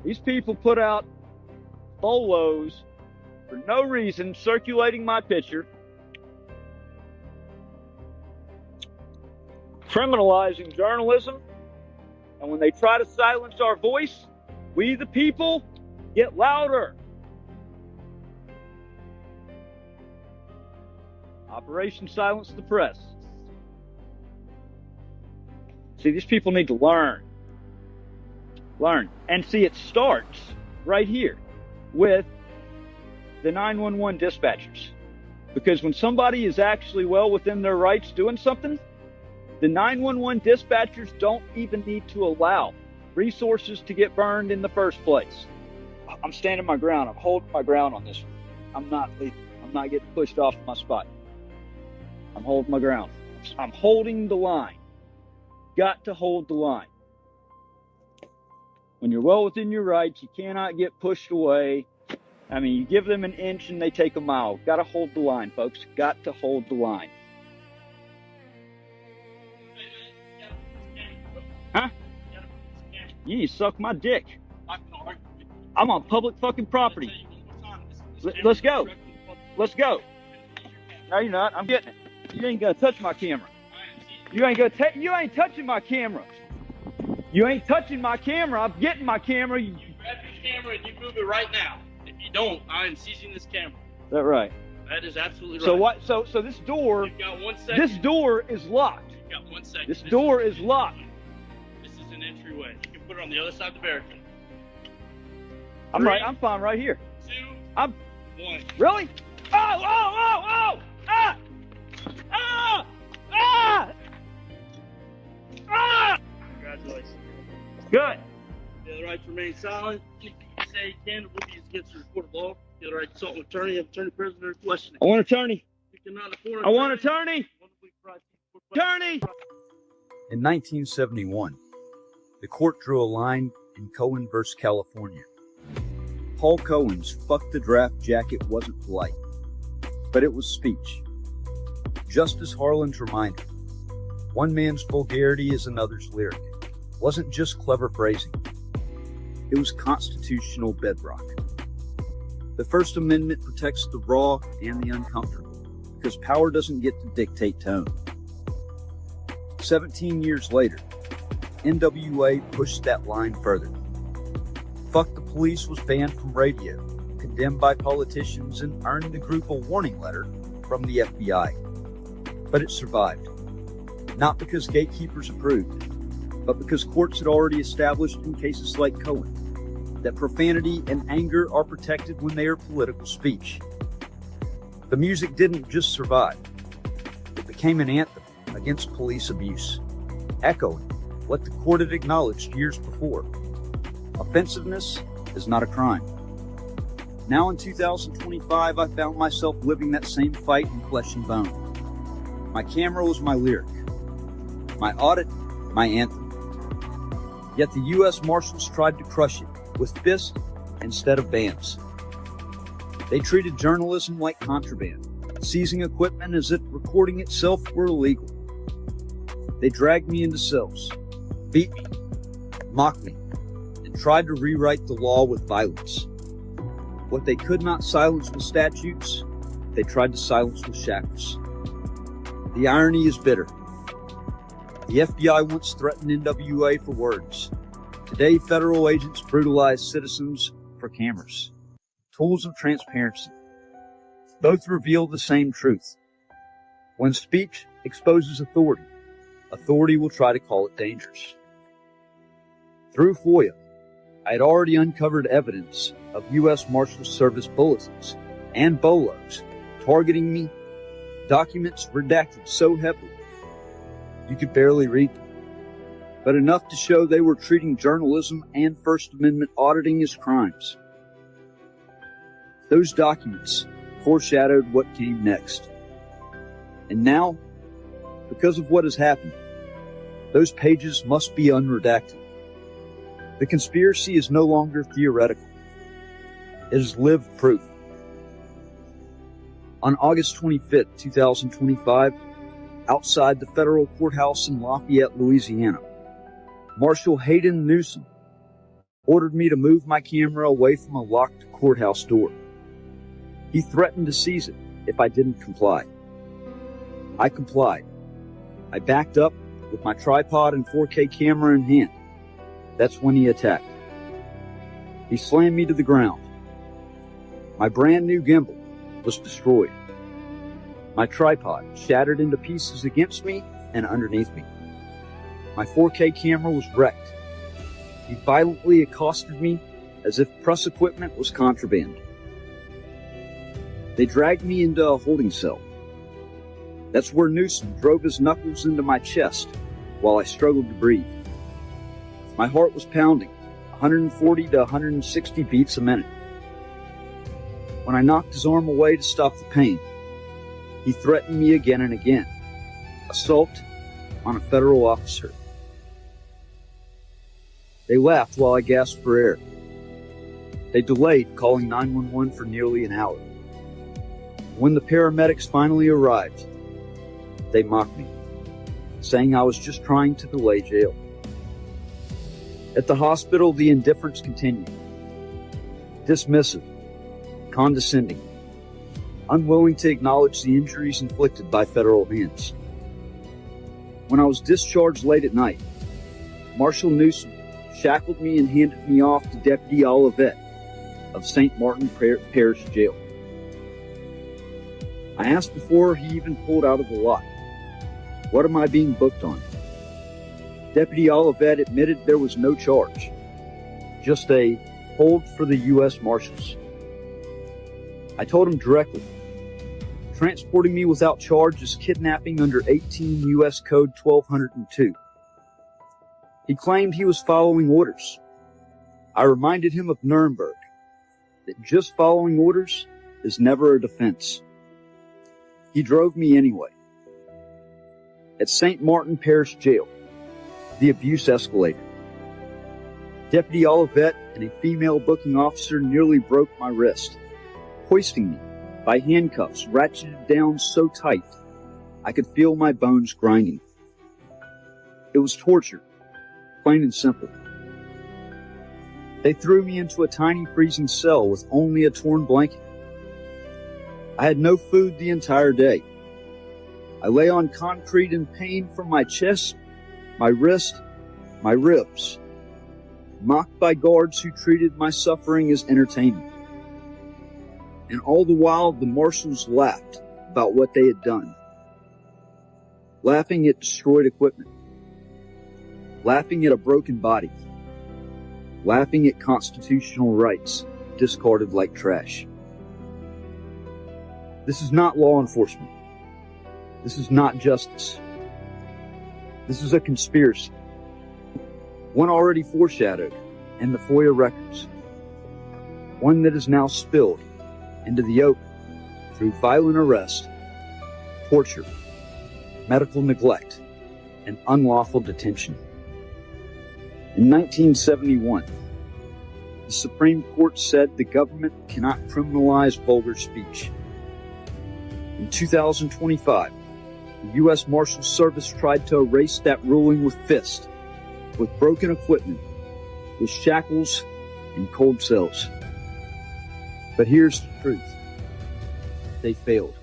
These people put out bolos for no reason, circulating my picture, criminalizing journalism, and when they try to silence our voice, we the people get louder. Operation Silence the Press. See, these people need to learn. Learn. And see, it starts right here with the 911 dispatchers. Because when somebody is actually well within their rights doing something, the 911 dispatchers don't even need to allow resources to get burned in the first place. I'm standing my ground. I'm holding my ground on this one. I'm not getting pushed off my spot. I'm holding my ground. I'm holding the line. Got to hold the line. When you're well within your rights, you cannot get pushed away. I mean, you give them an inch and they take a mile. Got to hold the line, folks. Got to hold the line. Huh? You need to suck my dick. I'm on public fucking property. Let's go. Let's go. No, you're not. I'm getting it. You ain't gonna touch my camera. You ain't touching my camera. You ain't touching my camera. I'm getting my camera. You grab your camera and you move it right now. If you don't, I am seizing this camera. Is that right? That is absolutely right. So what? So this door. You've got 1 second. This door is locked. You've got 1 second. This door is locked. This is an entryway. You can put it on the other side of the barricade. I'm right. I'm fine right here. 2, I'm 1. really. Oh! Ah! Ah! Ah! Ah! Congratulations. Good. You have the right to remain silent. You can say you can. It will be against the report of law. You have the right to consult an attorney, attorney, prisoner, questioning. I want an attorney. You cannot afford I want an attorney. Attorney. In 1971, the court drew a line in Cohen v. California. Paul Cohen's "fuck the draft jacket" wasn't polite, but it was speech. Justice Harlan's reminder, one man's vulgarity is another's lyric, wasn't just clever phrasing. It was constitutional bedrock. The First Amendment protects the raw and the uncomfortable, because power doesn't get to dictate tone. 17 years later, NWA pushed that line further. Fuck the Police was banned from radio, condemned by politicians, and earned the group a warning letter from the FBI. But it survived. Not because gatekeepers approved, but because courts had already established in cases like Cohen that profanity and anger are protected when they are political speech. The music didn't just survive. It became an anthem against police abuse, echoing what the court had acknowledged years before. Offensiveness is not a crime. Now in 2025, I found myself living that same fight in flesh and bone. My camera was my lyric, my audit, my anthem. Yet the U.S. Marshals tried to crush it with fists instead of bans. They treated journalism like contraband, seizing equipment as if recording itself were illegal. They dragged me into cells, beat me, mocked me, and tried to rewrite the law with violence. What they could not silence with statutes, they tried to silence with shackles. The irony is bitter. The FBI once threatened NWA for words. Today, federal agents brutalize citizens for cameras. Tools of transparency. Both reveal the same truth. When speech exposes authority, authority will try to call it dangerous. Through FOIA, I had already uncovered evidence of U.S. Marshals Service bulletins and BOLOs targeting me, documents redacted so heavily you could barely read them, but enough to show they were treating journalism and First Amendment auditing as crimes. Those documents foreshadowed what came next. And now, because of what has happened, those pages must be unredacted. The conspiracy is no longer theoretical. It is lived proof. On August 25th, 2025, outside the federal courthouse in Lafayette, Louisiana, Marshal Hayden Newsom ordered me to move my camera away from a locked courthouse door. He threatened to seize it if I didn't comply. I complied. I backed up with my tripod and 4K camera in hand. That's when he attacked. He slammed me to the ground. My brand new gimbal was destroyed. My tripod shattered into pieces against me and underneath me. My 4K camera was wrecked. He violently accosted me as if press equipment was contraband. They dragged me into a holding cell. That's where Newsom drove his knuckles into my chest while I struggled to breathe. My heart was pounding, 140 to 160 beats a minute. When I knocked his arm away to stop the pain, he threatened me again and again. Assault on a federal officer. They laughed while I gasped for air. They delayed calling 911 for nearly an hour. When the paramedics finally arrived, they mocked me, saying I was just trying to delay jail. At the hospital, the indifference continued. Dismissive, condescending, unwilling to acknowledge the injuries inflicted by federal hands. When I was discharged late at night, Marshal Newsom shackled me and handed me off to Deputy Olivet of St. Martin Parish Jail. I asked before he even pulled out of the lot, "What am I being booked on?" Deputy Olivet admitted there was no charge, just a hold for the U.S. Marshals. I told him directly, transporting me without charge is kidnapping under 18 U.S. Code 1202. He claimed he was following orders. I reminded him of Nuremberg, that just following orders is never a defense. He drove me anyway. At St. Martin Parish Jail, the abuse escalated. Deputy Olivet and a female booking officer nearly broke my wrist, hoisting me by handcuffs ratcheted down so tight I could feel my bones grinding. It was torture, plain and simple. They threw me into a tiny freezing cell with only a torn blanket. I had no food the entire day, I lay on concrete in pain from my chest, my wrist, my ribs, mocked by guards who treated my suffering as entertainment. And all the while, the marshals laughed about what they had done, laughing at destroyed equipment, laughing at a broken body, laughing at constitutional rights discarded like trash. This is not law enforcement. This is not justice. This is a conspiracy. One already foreshadowed in the FOIA records. One that is now spilled into the open through violent arrest, torture, medical neglect, and unlawful detention. In 1971, the Supreme Court said the government cannot criminalize vulgar speech. In 2025, the U.S. Marshals Service tried to erase that ruling with fists, with broken equipment, with shackles and cold cells. But here's the truth. They failed.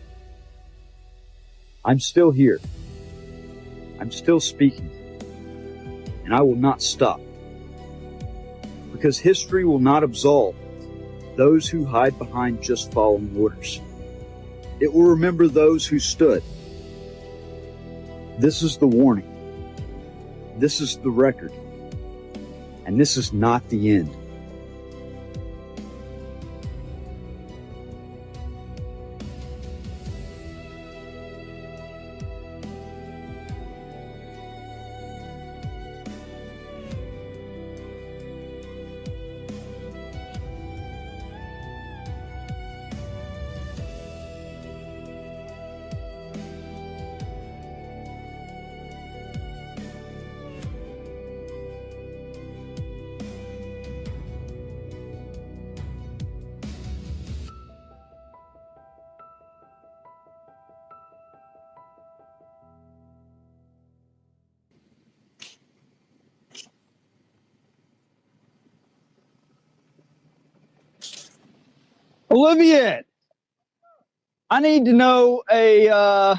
I'm still here. I'm still speaking. And I will not stop. Because history will not absolve those who hide behind just following orders. It will remember those who stood. This is the warning. This is the record. And this is not the end. Olivia, I need to know I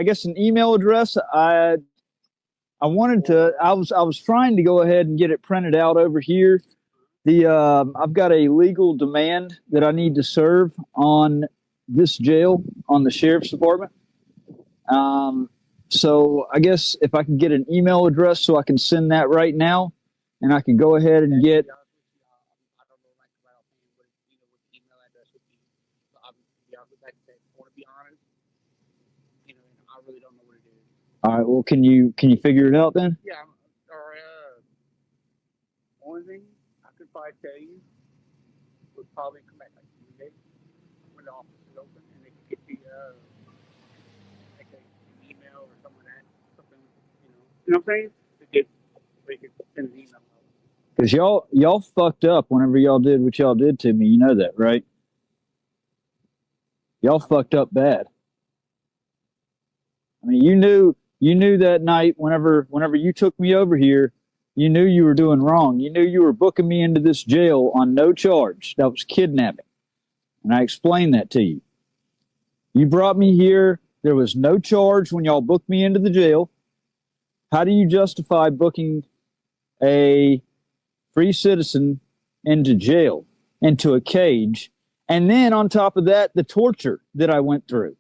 guess an email address. I was trying to go ahead and get it printed out over here. I've got a legal demand that I need to serve on this jail, on the sheriff's department. So I guess if I can get an email address so I can send that right now, and I can go ahead and get. All right. Well, can you figure it out then? Yeah. Only thing I could probably tell you would probably come back like Tuesday when the office is open, and they could get the like an email or something like that, something you know what I'm saying? To get they could send an email. Because y'all fucked up whenever y'all did what y'all did to me. You know that, right? Y'all fucked up bad. I mean, you knew that night whenever you took me over here, you knew you were doing wrong. You knew you were booking me into this jail on no charge. That was kidnapping. And I explained that to you. You brought me here. There was no charge when y'all booked me into the jail. How do you justify booking a free citizen into jail, into a cage, and then on top of that, the torture that I went through?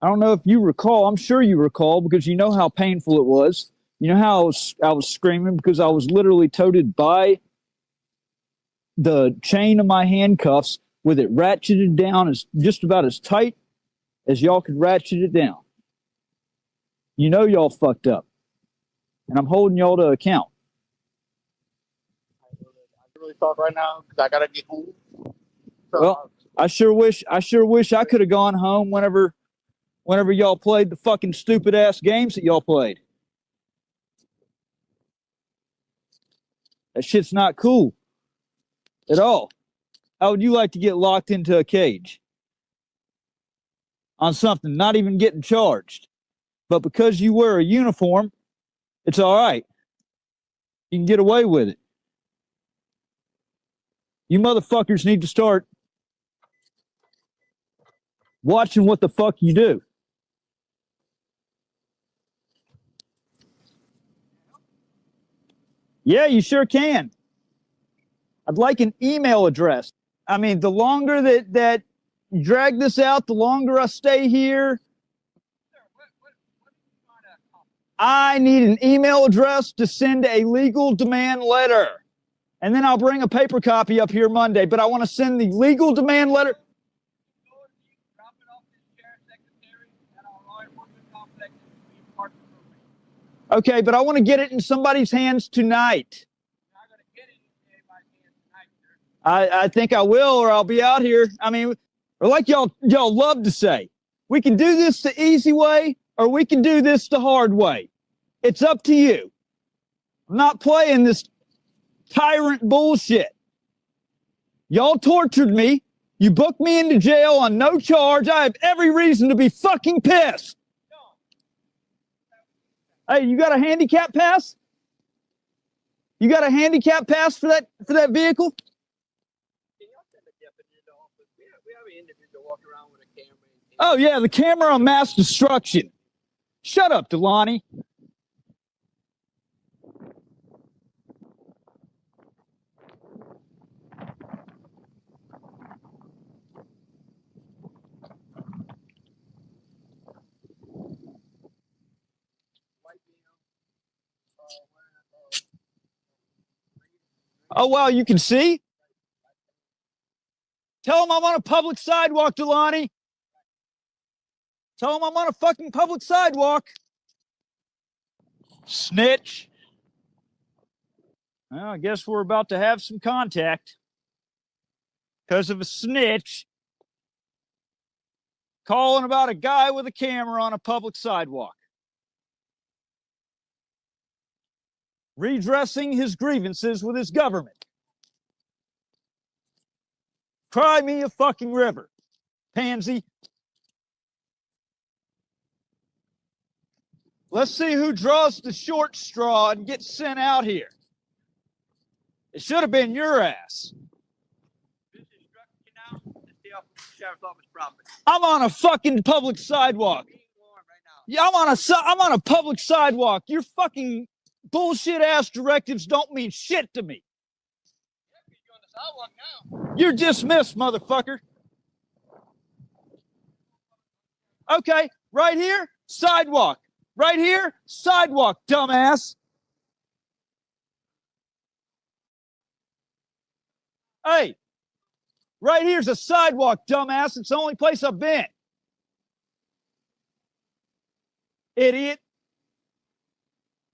I don't know if you recall. I'm sure you recall because you know how painful it was. You know how I was screaming because I was literally toted by the chain of my handcuffs with it ratcheted down as just about as tight as y'all could ratchet it down. You know y'all fucked up. And I'm holding y'all to account. I can really talk right now because I gotta get home. So, Well, I sure wish I could have gone home whenever y'all played the fucking stupid ass games that y'all played. That shit's not cool at all. How would you like to get locked into a cage on something, not even getting charged? But because you wear a uniform, it's all right. You can get away with it. You motherfuckers need to start watching what the fuck you do. Yeah, you sure can. I'd like an email address. I mean, the longer that you drag this out, the longer I stay here. I need an email address to send a legal demand letter. And then I'll bring a paper copy up here Monday, but I want to send the legal demand letter. Okay, but I want to get it in somebody's hands tonight. I think I will, or I'll be out here. I mean, or like y'all love to say, we can do this the easy way, or we can do this the hard way. It's up to you. I'm not playing this tyrant bullshit. Y'all tortured me. You booked me into jail on no charge. I have every reason to be fucking pissed. Hey, you got a handicap pass? You got a handicap pass for that vehicle? Can y'all send a deputy to the office? We have an individual walk around with a camera. Oh yeah, the camera on mass destruction. Shut up, Delani. Oh, wow, you can see? Tell him I'm on a public sidewalk, Delani. Tell him I'm on a fucking public sidewalk. Snitch. Well, I guess we're about to have some contact because of a snitch calling about a guy with a camera on a public sidewalk, redressing his grievances with his government. Cry me a fucking river, pansy. Let's see who draws the short straw and gets sent out here. It should have been your ass. Sheriff's office property. I'm on a fucking public sidewalk. Yeah, I'm on a public sidewalk. Your fucking bullshit ass directives don't mean shit to me. You're on the sidewalk now. You're dismissed, motherfucker. Okay, right here, sidewalk. Right here, sidewalk, dumbass. Hey, right here's a sidewalk, dumbass. It's the only place I've been. Idiot.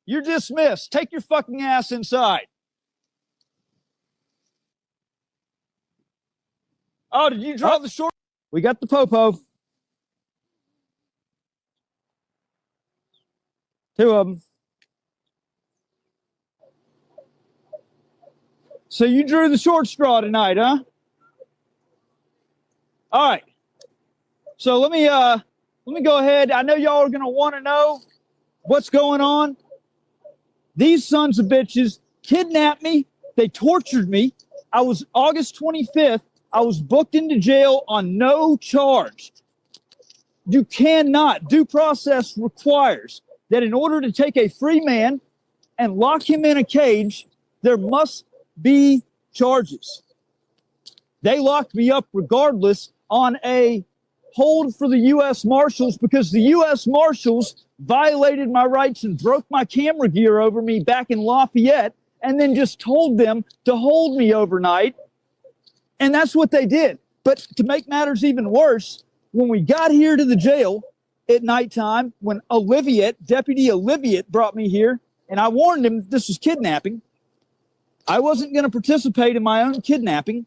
You're dismissed. Take your fucking ass inside. Oh, did you draw the short? We got the popo. Two of them. So you drew the short straw tonight, huh? All right. So let me go ahead. I know y'all are gonna want to know what's going on. These sons of bitches kidnapped me. They tortured me. I was August 25th. I was booked into jail on no charge. You cannot. Due process requires that in order to take a free man and lock him in a cage, there must be charges. They locked me up regardless on a hold for the U.S. Marshals because the U.S. Marshals violated my rights and broke my camera gear over me back in Lafayette and then just told them to hold me overnight. And that's what they did. But to make matters even worse, when we got here to the jail at nighttime, when Deputy Oliviet brought me here, and I warned him this was kidnapping, I wasn't going to participate in my own kidnapping.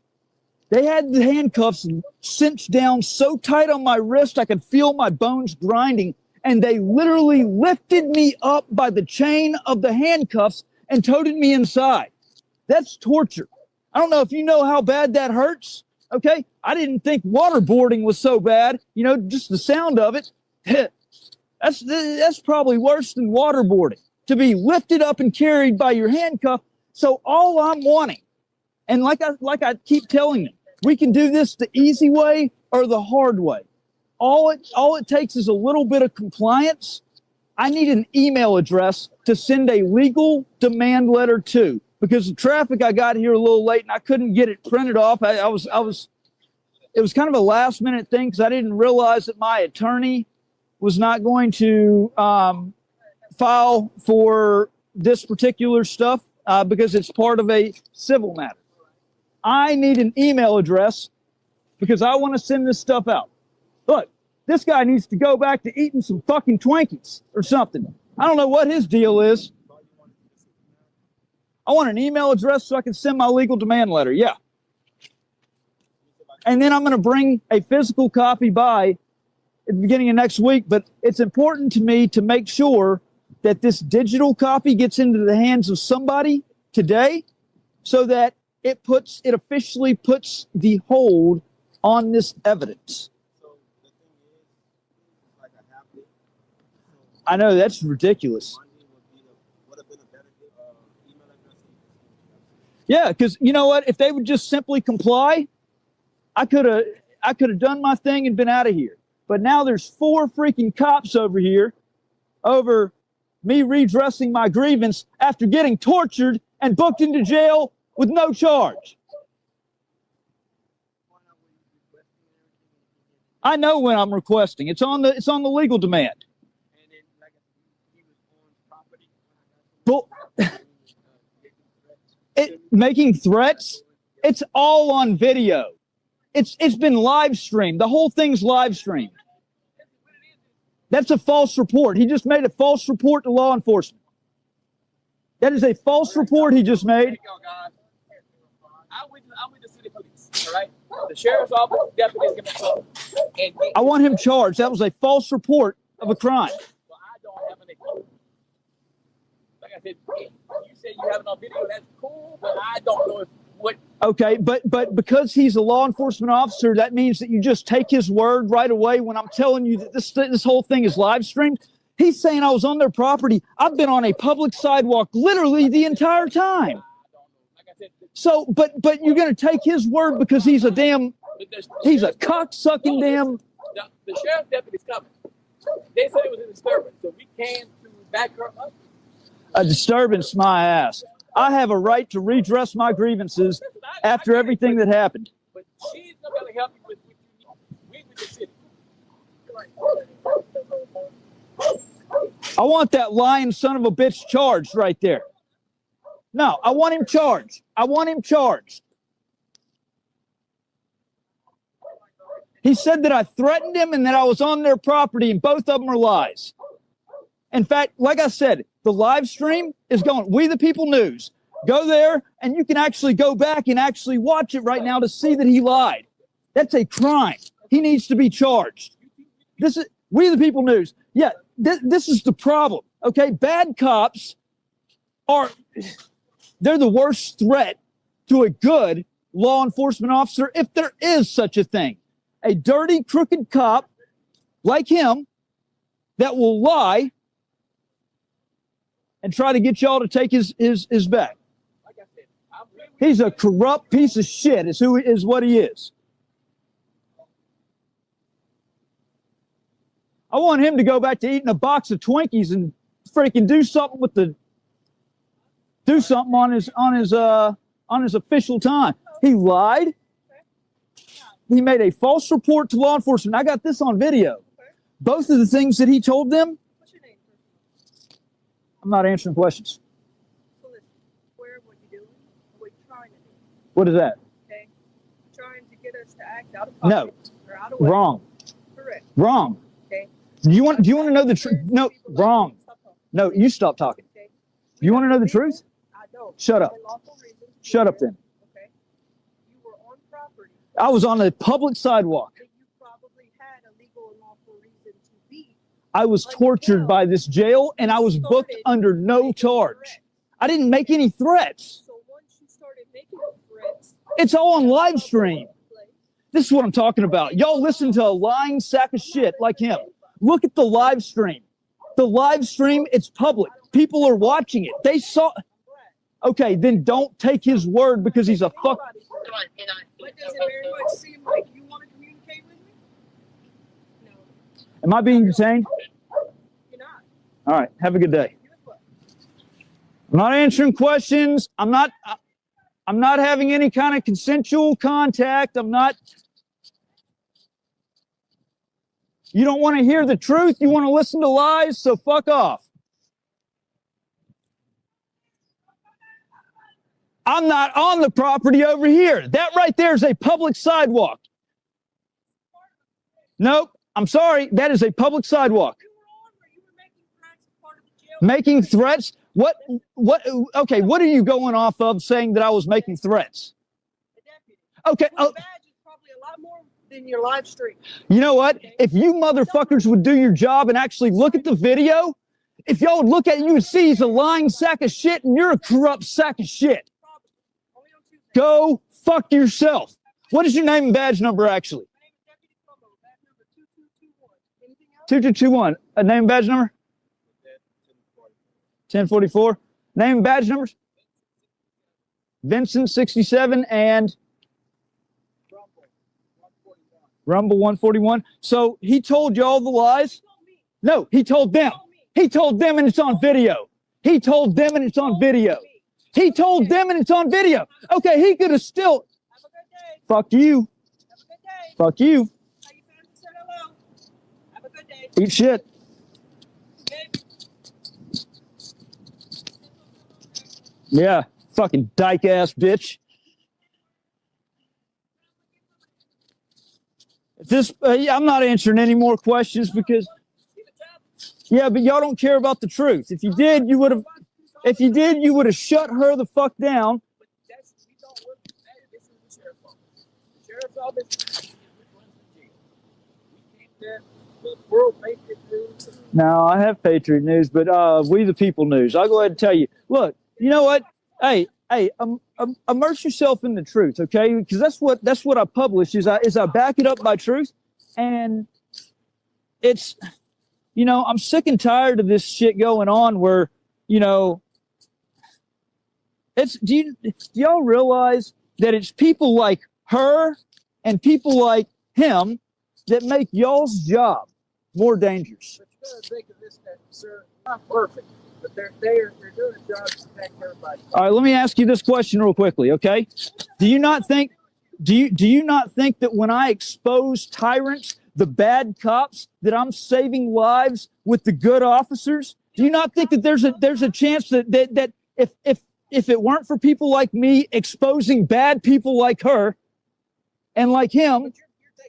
They had the handcuffs cinched down so tight on my wrist I could feel my bones grinding, and they literally lifted me up by the chain of the handcuffs and toted me inside. That's torture. I don't know if you know how bad that hurts, okay? I didn't think waterboarding was so bad. You know, just the sound of it, that's probably worse than waterboarding, to be lifted up and carried by your handcuff. So all I'm wanting, and like I keep telling them, we can do this the easy way or the hard way. all it takes is a little bit of compliance. I need an email address to send a legal demand letter to, because the traffic, I got here a little late and I couldn't get it printed off. It was kind of a last minute thing because I didn't realize that my attorney was not going to file for this particular stuff because it's part of a civil matter. I need an email address because I want to send this stuff out. Look, this guy needs to go back to eating some fucking Twinkies or something. I don't know what his deal is. I want an email address so I can send my legal demand letter. Yeah. And then I'm going to bring a physical copy by at the beginning of next week. But it's important to me to make sure that this digital copy gets into the hands of somebody today so that it officially puts the hold on this evidence. I know, that's ridiculous. Yeah, because you know what? If they would just simply comply, I could have done my thing and been out of here. But now there's 4 freaking cops over here over me redressing my grievance after getting tortured and booked into jail with no charge. I know when I'm requesting. It's on the legal demand. But making threats, it's all on video. It's been live streamed. The whole thing's live streamed. That's a false report. He just made a false report to law enforcement. That is a false report he just made. I'm with the city police, all right? The sheriff's office, deputies give me a call. I want him charged. That was a false report of a crime. Well, I don't have any. Like I said, you said you have it on video. That's cool, but I don't know what. Okay, but because he's a law enforcement officer, that means that you just take his word right away when I'm telling you that this whole thing is live streamed. He's saying I was on their property. I've been on a public sidewalk literally the entire time. So, but you're going to take his word because he's a cock-sucking damn. The sheriff's deputy's coming. They said it was a disturbance, so we came to back her up. A disturbance, my ass. I have a right to redress my grievances after everything that happened. But she's not going to help you with what you need. We with the city. I want that lying son of a bitch charged right there. No, I want him charged. I want him charged. He said that I threatened him and that I was on their property, and both of them are lies. In fact, like I said, the live stream is going, We the People News. Go there, and you can actually go back and actually watch it right now to see that he lied. That's a crime. He needs to be charged. This is We the People News. Yeah, this is the problem, okay? Bad cops they're the worst threat to a good law enforcement officer, if there is such a thing. A dirty, crooked cop like him that will lie and try to get y'all to take his back. He's a corrupt piece of shit is what he is. I want him to go back to eating a box of Twinkies and freaking do something on his official time. He lied. He made a false report to law enforcement. I got this on video. Both of the things that he told them. What's your name? I'm not answering questions. So listen, where, what you doing, what you trying to do. What is that? Okay? Trying to get us to act out of pocket. No. Or out of way. Wrong. Correct. Wrong. Okay? Do you want to know the truth? No, wrong. No, you stop talking. Okay? Do you want to know the truth? I don't. Shut up. For lawful reasons. Shut up then. Okay? You were on property. I was on a public sidewalk. That you probably had a legal and lawful reason to be. I was tortured by this jail, and I was booked under no charge. I didn't make any threats. So once you started making threats, It's all on live stream. This is what I'm talking about. Y'all listen to a lying sack of shit like him. Look at the live stream. The live stream, it's public. People are watching it. They saw. Okay, then don't take his word because he's a fuck. but does it very much seem like you want to communicate with me? No. Am I being detained? You're not. All right. Have a good day. You as well. I'm not answering questions. I'm not having any kind of consensual contact. I'm not. You don't want to hear the truth. You want to listen to lies. So fuck off. I'm not on the property over here. That right there is a public sidewalk. Nope. I'm sorry. That is a public sidewalk. You were on where you were making threats as part of the jail. Making threats? What? Okay, what are you going off of saying that I was making threats? The deputy. Okay. Well, the badge is probably a lot more than your live stream. You know what? If you motherfuckers would do your job and actually look at the video, if y'all would look at it, you would see he's a lying sack of shit and you're a corrupt sack of shit. Probably. Only on Tuesday. Go fuck yourself. What is your name and badge number actually? My name is Deputy Provoke. Badge number 2221. Anything else? 2221. A name and badge number? 1044. Name and badge numbers? Vincent 67 and Rumble 141. So he told y'all the lies? No, he told them. He told them and it's on video. He told them and it's on video. He told them and it's on video. Okay, he could have still. Have a good day. Fuck you. Have a good day. Fuck you. How you family said hello. Have a good day. Eat shit. Okay. Yeah, fucking dyke ass bitch. This, I'm not answering any more questions because, yeah, but y'all don't care about the truth. If you did, you would have. If you did, you would have shut her the fuck down. But that's, we don't look at that. This is the sheriff's office. The sheriff's office is which runs the jail. We came there, World Patriot News. No, I have Patriot News, but We the People News. I'll go ahead and tell you. Look, you know what? Hey, immerse yourself in the truth, okay? Because that's what I publish is I back it up by truth, and it's, you know, I'm sick and tired of this shit going on where, you know, it's do y'all realize that it's people like her and people like him that make y'all's job more dangerous? But you gotta think of this, that, sir, not perfect, but they're doing a job to protect everybody. All right, let me ask you this question real quickly, okay? Do you not think that when I expose tyrants, the bad cops, that I'm saving lives with the good officers? Do you not think that there's a chance that if it weren't for people like me exposing bad people like her and like him, But you're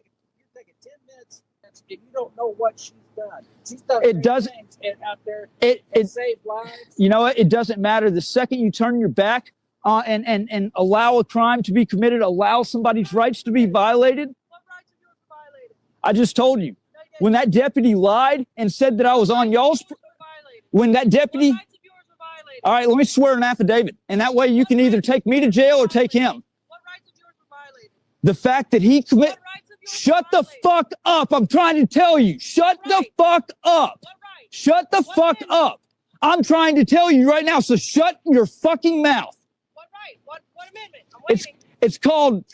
taking 10 minutes and you don't know what she's done. She's done It doesn't- things out there it and saved lives. you know what? It doesn't matter. The second you turn your back and allow a crime to be committed, allow somebody's rights to be violated. What rights of yours were violated? I just told you. No, you didn't. When that deputy lied and said that I was on y'all's, What rights of yours were violated? when that deputy, What rights of yours were violated? all right, let me swear an affidavit. And that way you can either take me to jail or take him. What rights of yours were violated? The fact that he commit, What rights of yours shut were the violated? fuck up. I'm trying to tell you. Shut the Right. fuck up. What right? Shut the What fuck amendment? up. I'm trying to tell you right now. So shut your fucking mouth. What right? What amendment? I'm It's waiting. it's called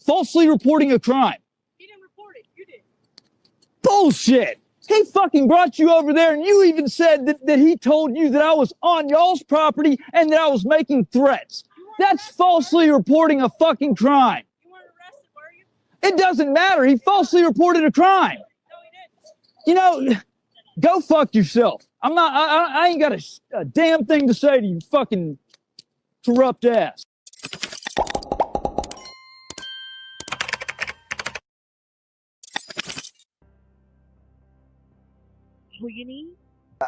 falsely reporting a crime. He didn't report it. You did. Bullshit. He fucking brought you over there and you even said that he told you that I was on y'all's property and that I was making threats. You weren't That's arrested, falsely reporting a fucking crime. You weren't arrested, were you? It doesn't matter. He falsely reported a crime. No, he didn't. You know, go fuck yourself. I'm not, I ain't got a damn thing to say to you fucking corrupt ass. Who you need?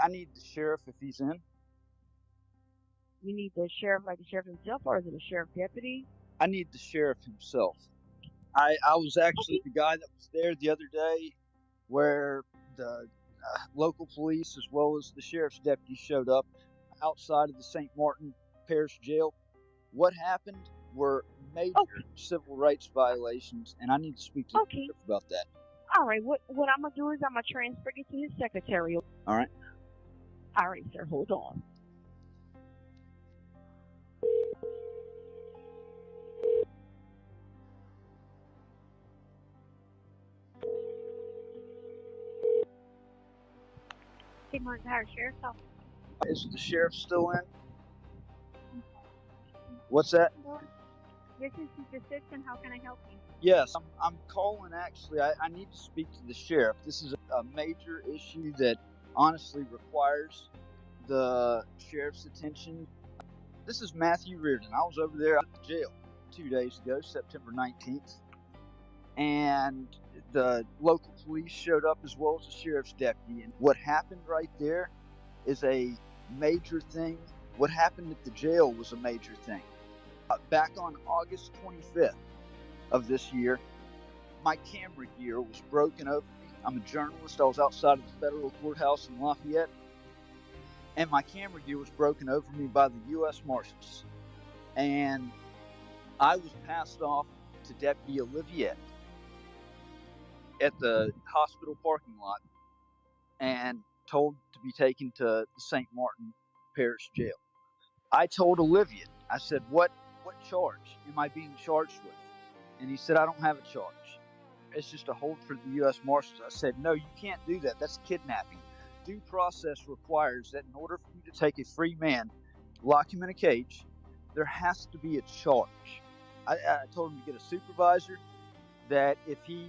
I need the sheriff if he's in. You need the sheriff, like the sheriff himself, or is it a sheriff deputy? I need the sheriff himself. I was actually the guy that was there the other day where the local police as well as the sheriff's deputy showed up outside of the St. Martin Parish Jail. What happened were major civil rights violations, and I need to speak to the sheriff about that. All right, what I'm going to do is I'm going to transfer you to his secretary. All right. All right, sir, hold on. St. Martin Parish Sheriff's Office. Is the sheriff still in? What's that? This is the assistant. How can I help you? Yes, I'm calling actually. I need to speak to the sheriff. This is a major issue that honestly requires the sheriff's attention. This is Matthew Reardon. I was over there at the jail 2 days ago, September 19th, and the local police showed up as well as the sheriff's deputy. And what happened right there is a major thing. What happened at the jail was a major thing. Back on August 25th of this year, my camera gear was broken over me. I'm a journalist. I was outside of the federal courthouse in Lafayette, and my camera gear was broken over me by the U.S. Marshals. And I was passed off to Deputy Olivier at the hospital parking lot and told to be taken to the St. Martin Parish Jail. I told Olivier, I said, what charge am I being charged with? And he said, I don't have a charge. It's just a hold for the U.S. Marshals. I said, no, you can't do that. That's kidnapping. Due process requires that in order for you to take a free man, lock him in a cage, there has to be a charge. I told him to get a supervisor, that if he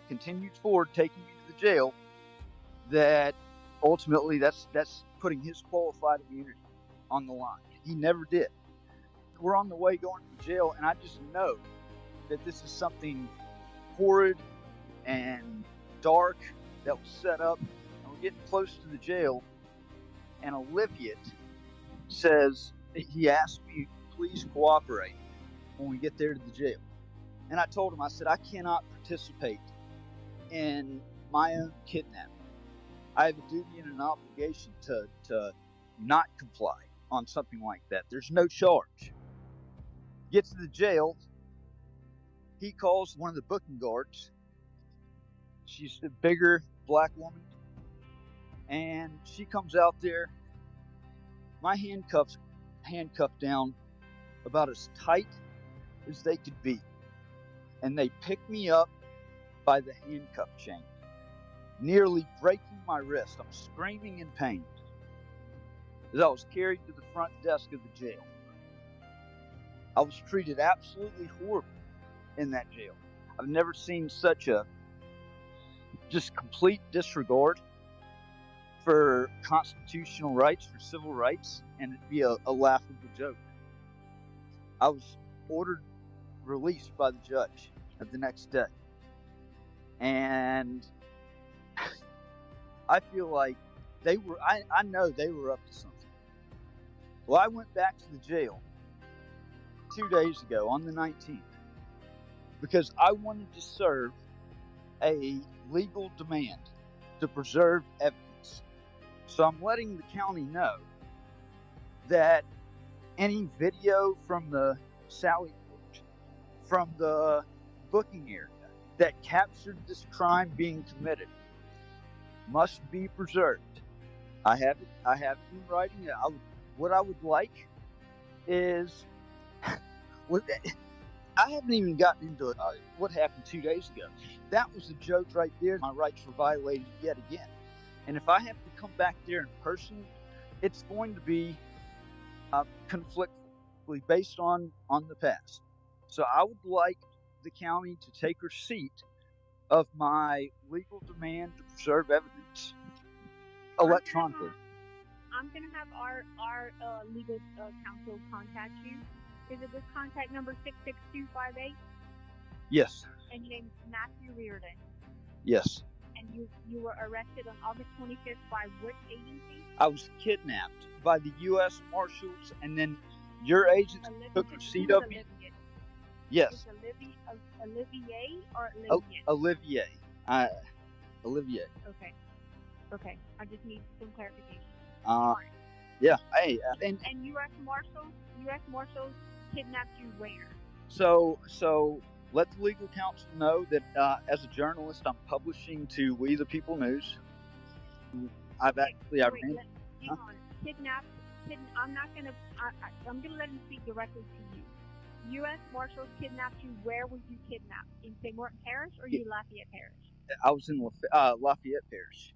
continued forward taking you to the jail, that ultimately that's putting his qualified immunity on the line. He never did. We're on the way going to the jail, and I just know that this is something horrid and dark that was set up, and we're getting close to the jail, and Olivier says, he asked me, please cooperate when we get there to the jail. And I told him, I said, I cannot participate in my own kidnapping. I have a duty and an obligation to not comply on something like that. There's no charge. Gets to the jail, he calls one of the booking guards. She's a bigger black woman, and she comes out there. My handcuffs handcuffed down about as tight as they could be, and they picked me up by the handcuff chain, nearly breaking my wrist. I'm screaming in pain as I was carried to the front desk of the jail. I was treated absolutely horrible in that jail. I've never seen such a just complete disregard for constitutional rights, for civil rights, and it'd be a laughable joke. I was ordered released by the judge the next day, and I feel like I know they were up to something. Well, I went back to the jail 2 days ago on the 19th because I wanted to serve a legal demand to preserve evidence. So I'm letting the county know that any video from the Sally Port, from the booking area that captured this crime being committed must be preserved. I have it in writing. What I would like is I haven't even gotten into what happened 2 days ago. That was a joke right there. My rights were violated yet again. And if I have to come back there in person, it's going to be conflictually based on the past. So I would like the county to take receipt of my legal demand to preserve evidence electronically. I'm gonna have our legal counsel contact you. Is it this contact number 66258? Yes. And your name's Matthew Reardon. Yes. And you were arrested on August 25th by which agency? I was kidnapped by the U.S. Marshals, and then your agents took receipt of me. Yes. Is Olivier or Olivier? Olivier. Olivier. Okay. I just need some clarification. Yeah. Hey. And U.S. Marshals kidnapped you where? So let the legal counsel know that as a journalist, I'm publishing to We the People News. I've actually hang on. Kidnapped. I'm gonna let him speak directly to you. U.S. Marshals kidnapped you. Where were you kidnapped? In St. Martin Parish or Lafayette Parish? I was in Lafayette Parish.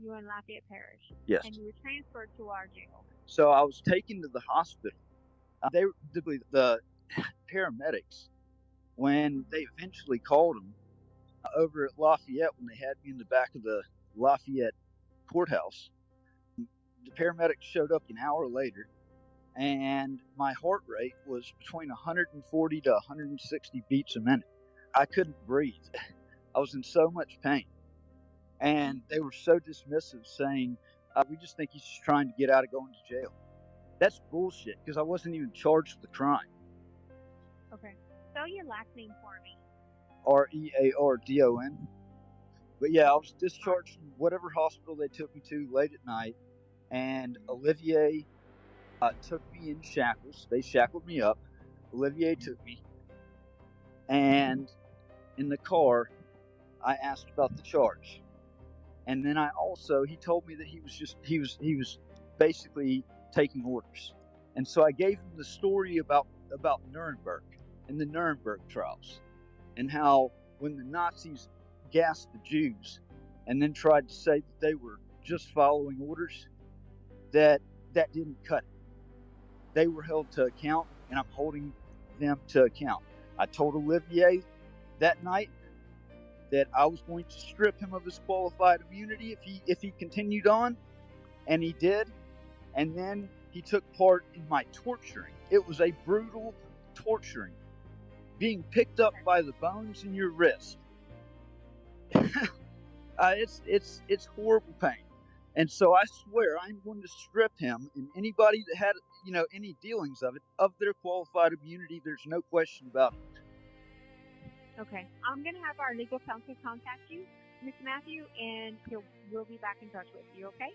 You were in Lafayette Parish. Yes. And you were transferred to our jail. So I was taken to the hospital. They were the paramedics, when they eventually called them over at Lafayette, when they had me in the back of the Lafayette courthouse, the paramedics showed up an hour later, and my heart rate was between 140 to 160 beats a minute. I couldn't breathe. I was in so much pain. And they were so dismissive, saying, we just think he's just trying to get out of going to jail. That's bullshit, because I wasn't even charged with the crime. Okay. Spell your last name for me. Reardon. But yeah, I was discharged from whatever hospital they took me to late at night, and Olivier took me in shackles. They shackled me up. Olivier took me, and in the car, I asked about the charge. And then he told me that he was basically taking orders. And so I gave him the story about Nuremberg and the Nuremberg trials, and how when the Nazis gassed the Jews and then tried to say that they were just following orders, that didn't cut it. They were held to account, and I'm holding them to account. I told Olivier that night that I was going to strip him of his qualified immunity if he continued on, and he did. And then he took part in my torturing. It was a brutal torturing, being picked up by the bones in your wrist. It's horrible pain. And so I swear I'm going to strip him and anybody that had any dealings of it of their qualified immunity. There's no question about it. Okay. I'm going to have our legal counsel contact you, Ms. Matthew, and we'll be back in touch with you, okay?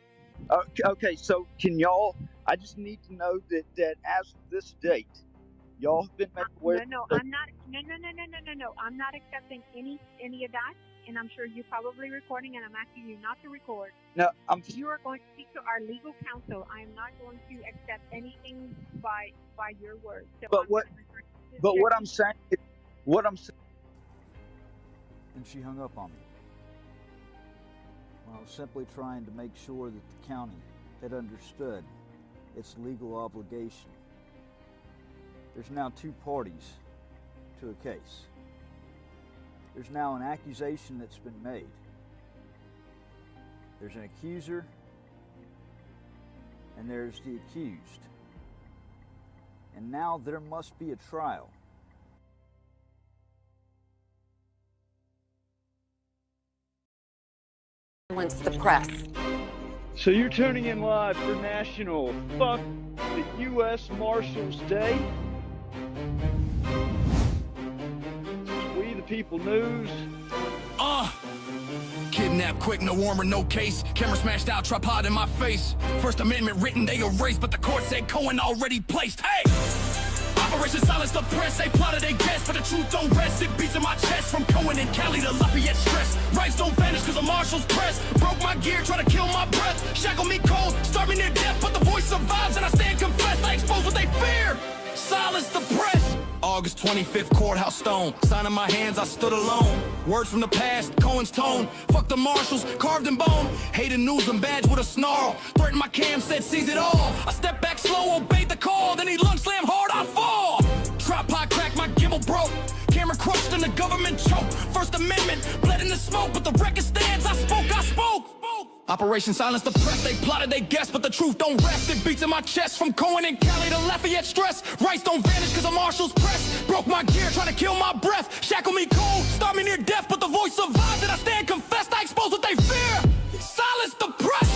Okay, so can y'all, I just need to know that as of this date, y'all have been made aware. No, I'm not. No. I'm not accepting any of that, and I'm sure you're probably recording, and I'm asking you not to record. No, You are going to speak to our legal counsel. I am not going to accept anything by your words. So what I'm saying. And she hung up on me. When I was simply trying to make sure that the county had understood its legal obligation. There's now two parties to a case. There's now an accusation that's been made. There's an accuser, and there's the accused. And now there must be a trial. The press. So you're tuning in live for National Fuck the U.S. Marshals Day. We the People News. Kidnapped quick, no warrant, no case. Camera smashed out, tripod in my face. First Amendment written, they erased, but the court said Cohen already placed. Hey! Operation silence the press, they plotted, they guessed, but the truth don't rest. It beats in my chest, from Cohen and Cali to Lafayette stress. Rights don't vanish cause the Marshals press. Broke my gear, try to kill my breath. Shackle me cold, starve me near death, but the voice survives and I stand confessed. I expose what they fear. Silence the press. August 25th, courthouse stone. Sign in my hands, I stood alone. Words from the past, Cohen's tone. Fuck the Marshals, carved in bone. Hated news and badge with a snarl. Threatened my cam, said seize it all. I stepped back slow, obeyed the call. Then he lung slammed hard, I fall. Tripod cracked, my gimbal broke. Camera crushed and the government choked. First Amendment, bled in the smoke, but the record stands. I spoke. Operation silence the press, they plotted, they guessed, but the truth don't rest. It beats in my chest, from Cohen and Cali to Lafayette stress. Rights don't vanish cause the Marshals press. Broke my gear, trying to kill my breath. Shackle me cold, starve me near death, but the voice survives and I stand confessed. I expose what they fear. Silence the press.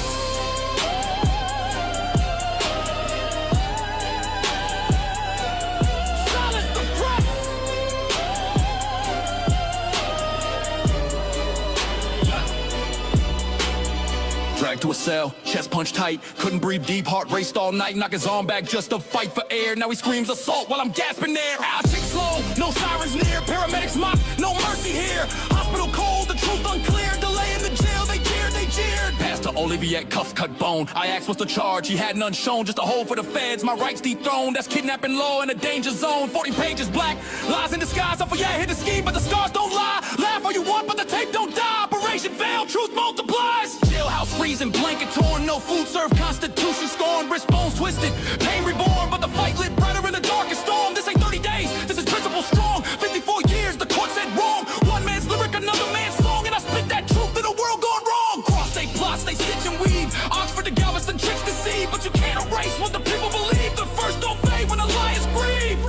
Dragged to a cell, chest punched tight, couldn't breathe deep, heart raced all night, knock his arm back just to fight for air. Now he screams assault while I'm gasping there. I'll take slow, no sirens near, paramedics mock, no mercy here. Hospital cold, the truth unclear, delay in the jail, they jeered. Pastor Olivier, cuffs cut bone. I asked what's the charge, he had none shown, just a hole for the feds, my rights dethroned. That's kidnapping law in a danger zone. 40 pages black, lies in disguise. For yeah, hit the scheme, but the scars don't lie. Laugh all you want, but the tape don't die. Operation failed, truth multiplies. Jailhouse freeze prison blanket torn, no food served, constitution scorned, wrist bones twisted, pain reborn, but the fight lit brighter in the darkest storm. This ain't 30 days, this is principle strong. 54 years, the court said wrong. One man's lyric, another man's song, and I spit that truth in a world gone wrong. Cross they plots, they stitch and weave. Oxford to Galveston, tricks deceive, but you can't erase what the people believe. The first don't fade when the liars grieve.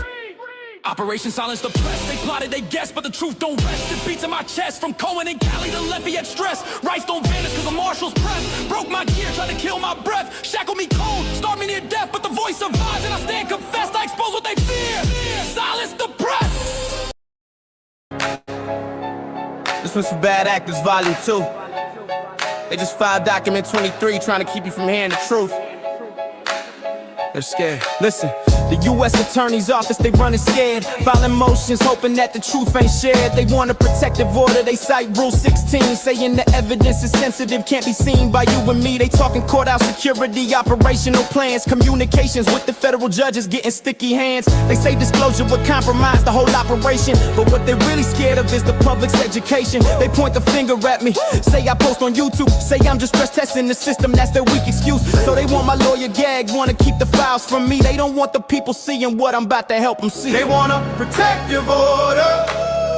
Operation Silence the Press, they plotted, they guessed, but the truth don't rest. It beats in my chest, from Cohen and Cali to Lafayette stress. Rights don't vanish cause the Marshals press. Broke my gear, tried to kill my breath. Shackle me cold, start me near death, but the voice survives and I stand confessed. I expose what they fear. Silence the press. This one's for Bad Actors Volume 2. They just filed document 23 trying to keep you from hearing the truth. They're scared. Listen, the U.S. Attorney's Office, they running scared. Filing motions, hoping that the truth ain't shared. They want a protective order, they cite Rule 16, saying the evidence is sensitive, can't be seen by you and me. They talking courthouse security, operational plans, communications with the federal judges, getting sticky hands. They say disclosure would compromise the whole operation, but what they're really scared of is the public's education. They point the finger at me, say I post on YouTube, say I'm just stress testing the system, that's their weak excuse. So they want my lawyer gagged, wanna keep the files from me. They don't want the people seeing what I'm about to help them see. They want a protective order,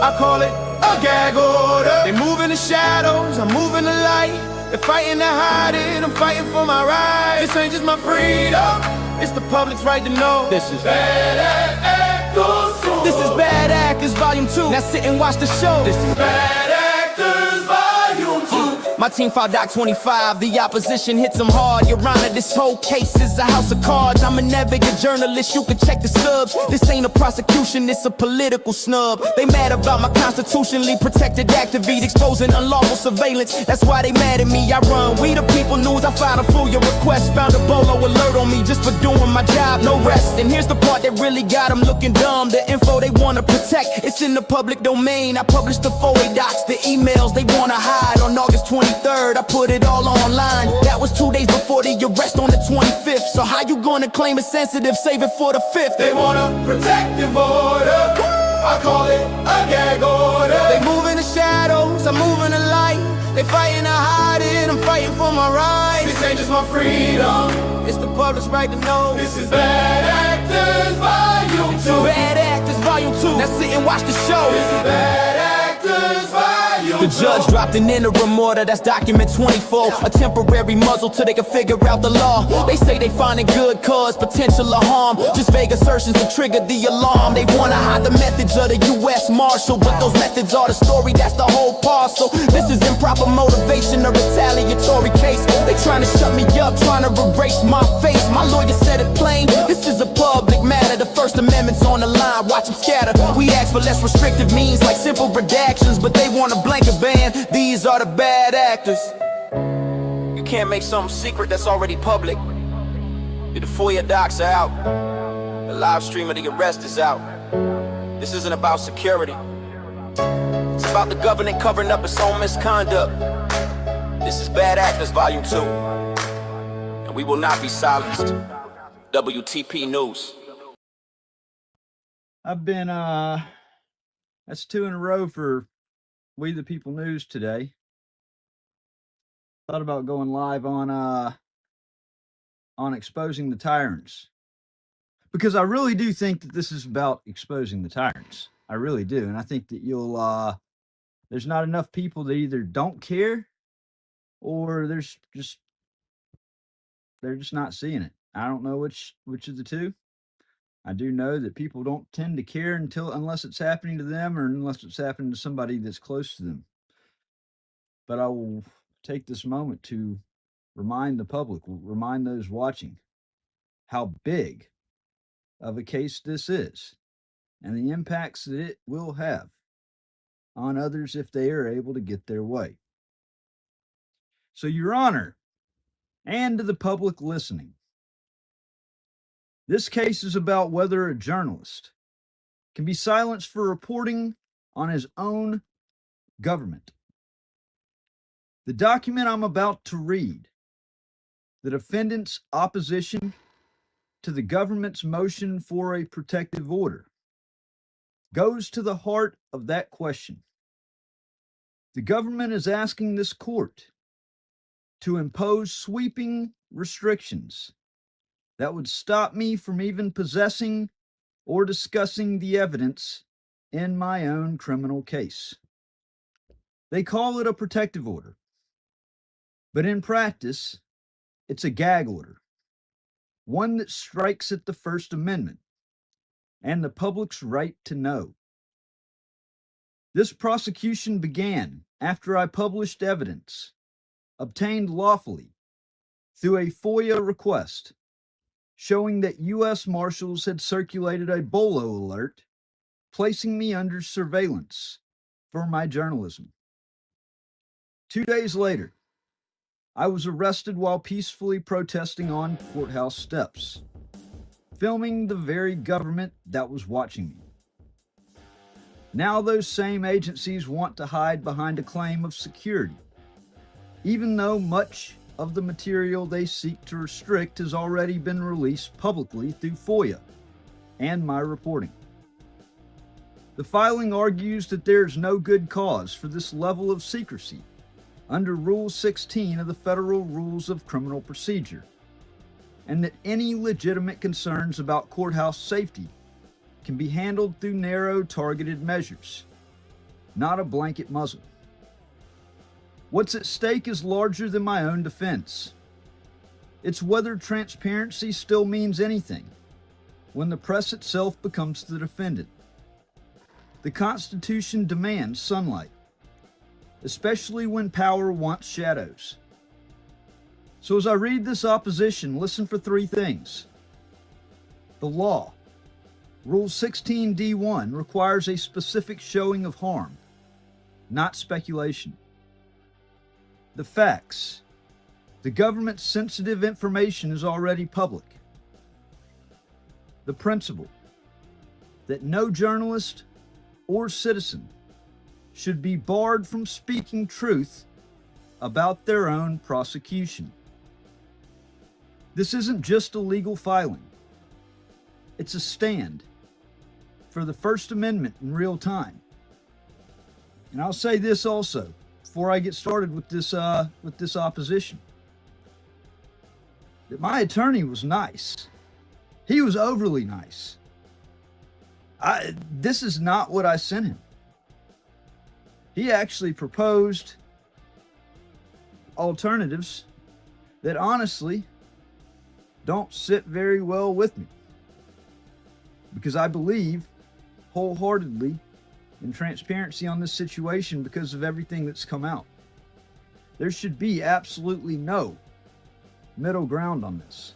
I call it a gag order. They move in the shadows, I'm moving the light. They're fighting to hide it, I'm fighting for my rights. This ain't just my freedom, it's the public's right to know. This is Bad Actors. This is Bad Actors Volume 2. Now sit and watch the show. This is Bad Actors Volume 2. My team filed Doc 25, the opposition hits them hard. Your Honor, this whole case is a house of cards. I'm a navigator journalist, you can check the subs. This ain't a prosecution, it's a political snub. They mad about my constitutionally protected activity, exposing unlawful surveillance. That's why they mad at me. I run We the People News, I filed a FOIA request. Found a bolo alert on me just for doing my job, no rest. And here's the part that really got them looking dumb. The info they wanna protect, it's in the public domain. I published the FOIA docs, the emails they wanna hide. On August 23rd, I put it all online. That was 2 days before the arrest on the 25th. So how you gonna claim it's sensitive, save it for the 5th? They want a protective order, I call it a gag order. They move in the shadows, I'm moving the light. They fighting to hide it, I'm fighting for my rights. This ain't just my freedom, it's the public's right to know. This is Bad Actors Volume 2. Bad Actors Volume 2. Now sit and watch the show. This is Bad Actors Volume 2. The judge dropped an interim order, that's document 24. A temporary muzzle till they can figure out the law. They say they find it good cause potential of harm. Just vague assertions to trigger the alarm. They wanna hide the methods of the U.S. Marshal, but those methods are the story, that's the whole parcel. This is improper motivation, a retaliatory case. They trying to shut me up, trying to erase my face. My lawyer said it plain, this is a public matter. The First Amendment's on the line, watch them scatter. We ask for less restrictive means like simple redactions, but they want a blanket ban. These are the bad actors. You can't make something secret that's already public. The FOIA docs are out, the live stream of the arrest is out. This isn't about security, it's about the government covering up its own misconduct. This is Bad Actors Volume 2, and we will not be silenced. WTP News. I've been, that's 2 in a row for We the People News today. Thought about going live on exposing the tyrants, because I really do think that this is about exposing the tyrants. I really do, and I think that you'll there's not enough people that either don't care or they're just not seeing it. I don't know which of the two. I do know that people don't tend to care unless it's happening to them or unless it's happening to somebody that's close to them. But I will take this moment to remind the public, remind those watching, how big of a case this is and the impacts that it will have on others if they are able to get their way. So, Your Honor, and to the public listening, this case is about whether a journalist can be silenced for reporting on his own government. The document I'm about to read, the defendant's opposition to the government's motion for a protective order, goes to the heart of that question. The government is asking this court to impose sweeping restrictions that would stop me from even possessing or discussing the evidence in my own criminal case. They call it a protective order, but in practice, it's a gag order, one that strikes at the First Amendment and the public's right to know. This prosecution began after I published evidence obtained lawfully through a FOIA request showing that U.S. Marshals had circulated a bolo alert placing me under surveillance for my journalism. 2 days later, I was arrested while peacefully protesting on courthouse steps, filming the very government that was watching me. Now those same agencies want to hide behind a claim of security, even though much of the material they seek to restrict has already been released publicly through FOIA and my reporting. The filing argues that there is no good cause for this level of secrecy under Rule 16 of the Federal Rules of Criminal Procedure, and that any legitimate concerns about courthouse safety can be handled through narrow, targeted measures, not a blanket muzzle. What's at stake is larger than my own defense. It's whether transparency still means anything when the press itself becomes the defendant. The Constitution demands sunlight, especially when power wants shadows. So as I read this opposition, listen for three things. The law. Rule 16d1 requires a specific showing of harm, not speculation. The facts. The government's sensitive information is already public. The principle that no journalist or citizen should be barred from speaking truth about their own prosecution. This isn't just a legal filing. It's a stand for the First Amendment in real time. And I'll say this also before I get started with this opposition, that my attorney was nice. He was overly nice. This is not what I sent him. He actually proposed alternatives that honestly don't sit very well with me, because I believe wholeheartedly in transparency on this situation because of everything that's come out. There should be absolutely no middle ground on this.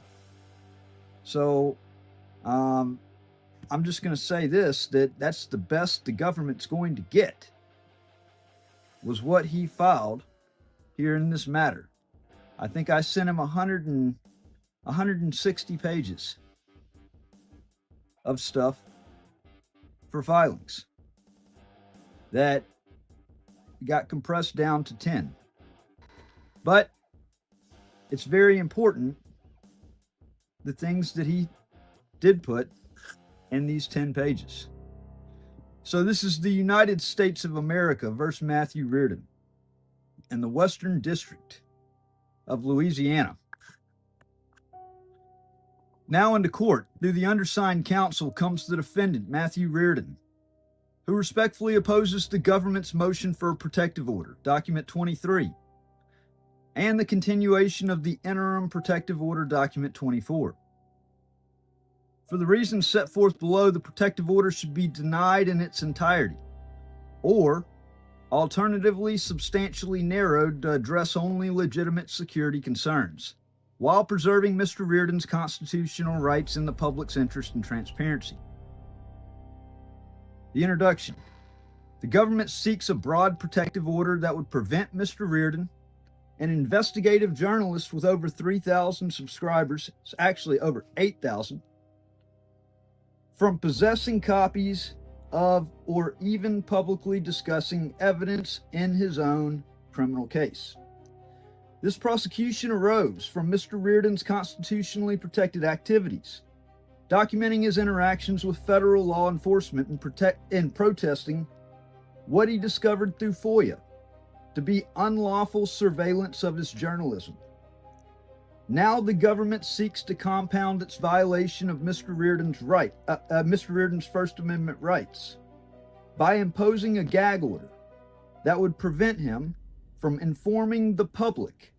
So I'm just going to say this, that's the best the government's going to get, was what he filed here in this matter. I think I sent him 160 pages of stuff for filings that got compressed down to 10. But it's very important, the things that he did put in these 10 pages. So this is the United States of America versus Matthew Reardon in the Western District of Louisiana. Now into court, through the undersigned counsel, comes the defendant, Matthew Reardon, who respectfully opposes the government's motion for a protective order, document 23, and the continuation of the interim protective order, document 24. For the reasons set forth below, the protective order should be denied in its entirety, or alternatively substantially narrowed to address only legitimate security concerns, while preserving Mr. Reardon's constitutional rights in the public's interest and transparency. The introduction. The government seeks a broad protective order that would prevent Mr. Reardon, an investigative journalist with over 3,000 subscribers, it's actually over 8,000, from possessing copies of or even publicly discussing evidence in his own criminal case. This prosecution arose from Mr. Reardon's constitutionally protected activities, documenting his interactions with federal law enforcement and protesting what he discovered through FOIA, to be unlawful surveillance of his journalism. Now the government seeks to compound its violation of Mr. Reardon's First Amendment rights by imposing a gag order that would prevent him from informing the public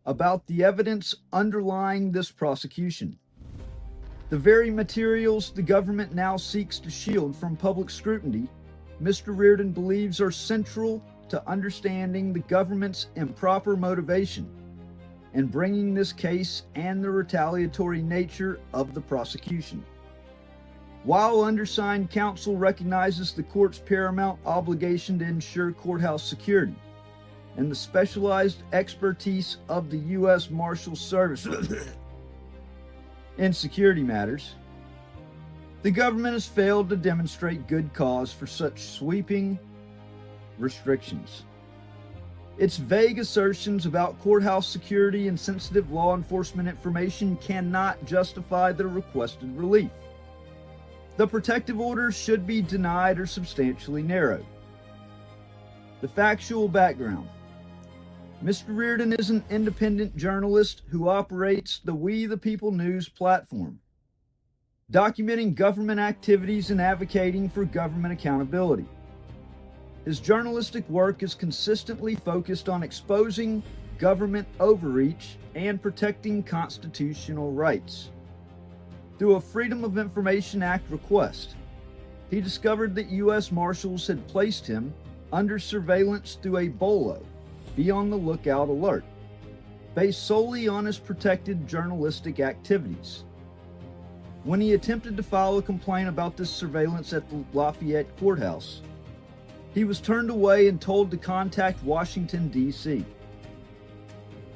about the evidence underlying this prosecution. The very materials the government now seeks to shield from public scrutiny, Mr. Reardon believes are central to understanding the government's improper motivation in bringing this case and the retaliatory nature of the prosecution. While undersigned counsel recognizes the court's paramount obligation to ensure courthouse security and the specialized expertise of the U.S. Marshals Service in security matters, the government has failed to demonstrate good cause for such sweeping restrictions. Its vague assertions about courthouse security and sensitive law enforcement information cannot justify the requested relief. The protective order should be denied or substantially narrowed. The factual background. Mr. Reardon is an independent journalist who operates the We the People News platform, documenting government activities and advocating for government accountability. His journalistic work is consistently focused on exposing government overreach and protecting constitutional rights. Through a Freedom of Information Act request, he discovered that U.S. Marshals had placed him under surveillance through a BOLO, Be on the Lookout alert, based solely on his protected journalistic activities. When he attempted to file a complaint about this surveillance at the Lafayette courthouse, he was turned away and told to contact Washington, D.C.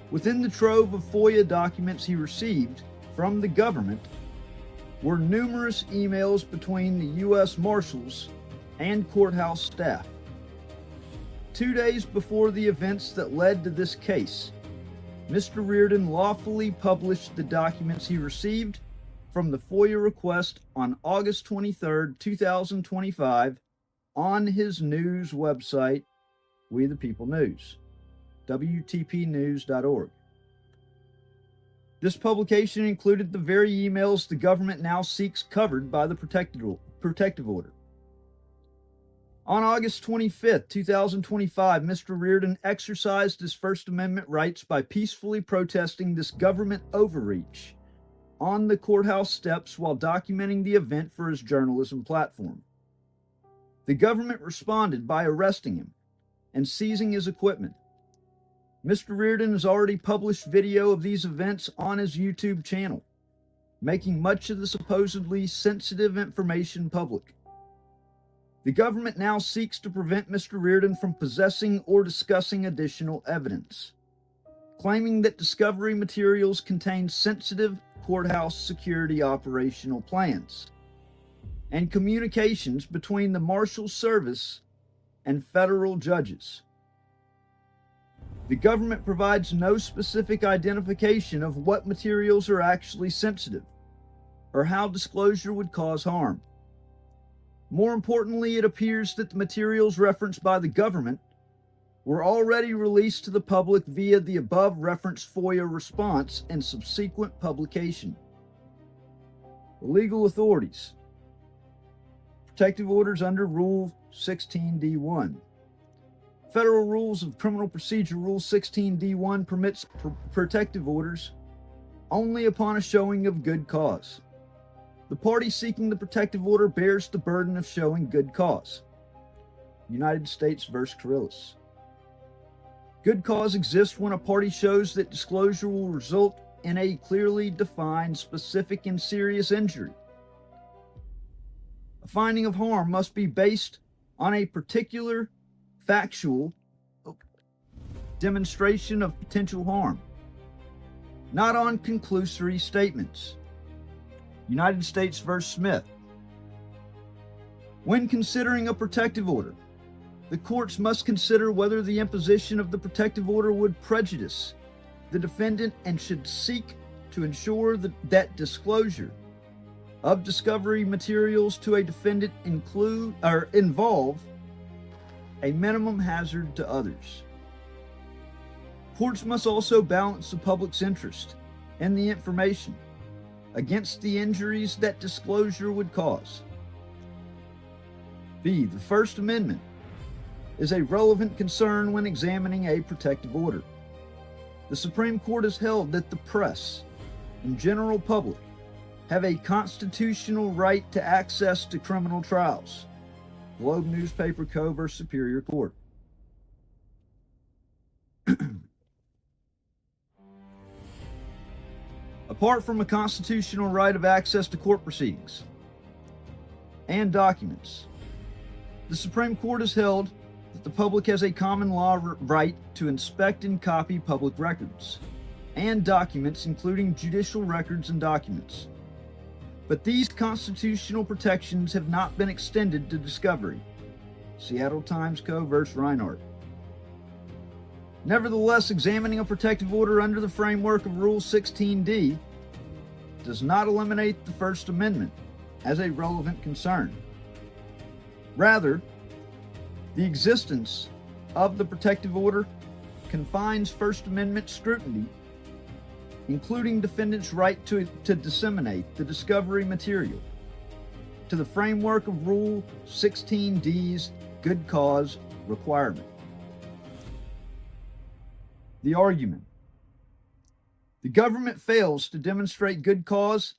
Within the trove of FOIA documents he received from the government were numerous emails between the U.S. Marshals and courthouse staff. 2 days before the events that led to this case, Mr. Reardon lawfully published the documents he received from the FOIA request on August 23, 2025, on his news website, We the People News, WTPnews.org. This publication included the very emails the government now seeks covered by the protective order. On August 25, 2025, Mr. Reardon exercised his First Amendment rights by peacefully protesting this government overreach on the courthouse steps while documenting the event for his journalism platform. The government responded by arresting him and seizing his equipment. Mr. Reardon has already published video of these events on his YouTube channel, making much of the supposedly sensitive information public. The government now seeks to prevent Mr. Reardon from possessing or discussing additional evidence, claiming that discovery materials contain sensitive courthouse security operational plans and communications between the Marshals Service and federal judges. The government provides no specific identification of what materials are actually sensitive or how disclosure would cause harm. More importantly, it appears that the materials referenced by the government were already released to the public via the above referenced FOIA response and subsequent publication. The legal authorities. Protective orders under Rule 16d1. Federal Rules of Criminal Procedure Rule 16d1 permits protective orders only upon a showing of good cause. The party seeking the protective order bears the burden of showing good cause. United States v. Carrillis. Good cause exists when a party shows that disclosure will result in a clearly defined, specific, and serious injury. A finding of harm must be based on a particular factual demonstration of potential harm, not on conclusory statements. United States v. Smith. When considering a protective order, the courts must consider whether the imposition of the protective order would prejudice the defendant and should seek to ensure that disclosure of discovery materials to a defendant involve a minimum hazard to others. courts must also balance the public's interest in the information against the injuries that disclosure would cause. B. The First Amendment is a relevant concern when examining a protective order. The Supreme Court has held that the press and general public have a constitutional right to access to criminal trials. Globe Newspaper Co. v. Superior Court. Apart from a constitutional right of access to court proceedings and documents, the Supreme Court has held that the public has a common law right to inspect and copy public records and documents, including judicial records and documents. But these constitutional protections have not been extended to discovery. Seattle Times Co. v. Reinhardt. Nevertheless, examining a protective order under the framework of Rule 16d does not eliminate the First Amendment as a relevant concern. Rather, the existence of the protective order confines First Amendment scrutiny, including defendants' right to disseminate the discovery material, to the framework of Rule 16d's good cause requirement. The argument. The government fails to demonstrate good cause.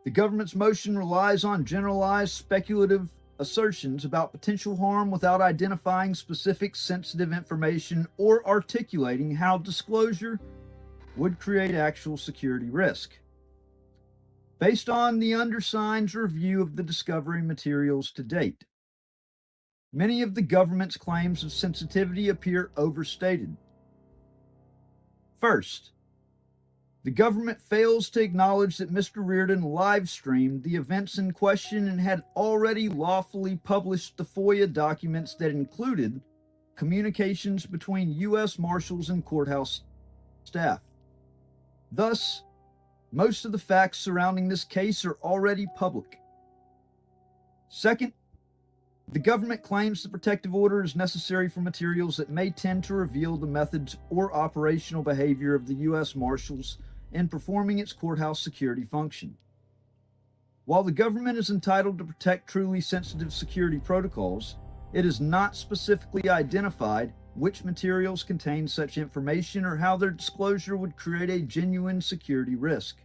The government's motion relies on generalized speculative assertions about potential harm without identifying specific sensitive information or articulating how disclosure would create actual security risk. Based on the undersigned's review of the discovery materials to date, many of the government's claims of sensitivity appear overstated. First, the government fails to acknowledge that Mr. Reardon live-streamed the events in question and had already lawfully published the FOIA documents that included communications between U.S. Marshals and courthouse staff. Thus, most of the facts surrounding this case are already public. Second, the government claims the protective order is necessary for materials that may tend to reveal the methods or operational behavior of the U.S. Marshals in performing its courthouse security function. While the government is entitled to protect truly sensitive security protocols, it is not specifically identified which materials contain such information or how their disclosure would create a genuine security risk.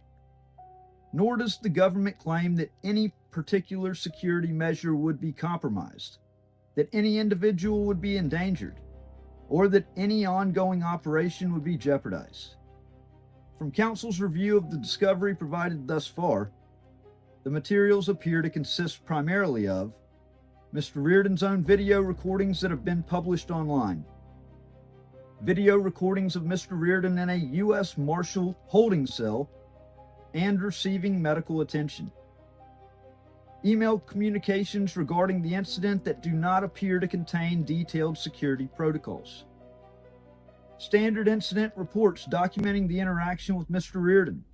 Nor does the government claim that any particular security measure would be compromised, that any individual would be endangered, or that any ongoing operation would be jeopardized. From counsel's review of the discovery provided thus far, the materials appear to consist primarily of Mr. Reardon's own video recordings that have been published online, video recordings of Mr. Reardon in a U.S. Marshal holding cell and receiving medical attention, email communications regarding the incident that do not appear to contain detailed security protocols, standard incident reports documenting the interaction with Mr. Reardon,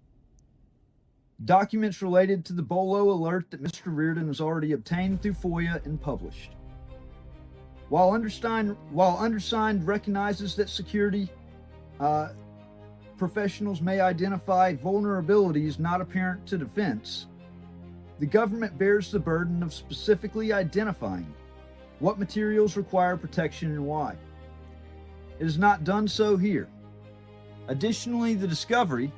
documents related to the Bolo alert that Mr. Reardon has already obtained through FOIA and published. While undersigned recognizes that security professionals may identify vulnerabilities not apparent to defense, the government bears the burden of specifically identifying what materials require protection and why. It has not done so here. Additionally, the discovery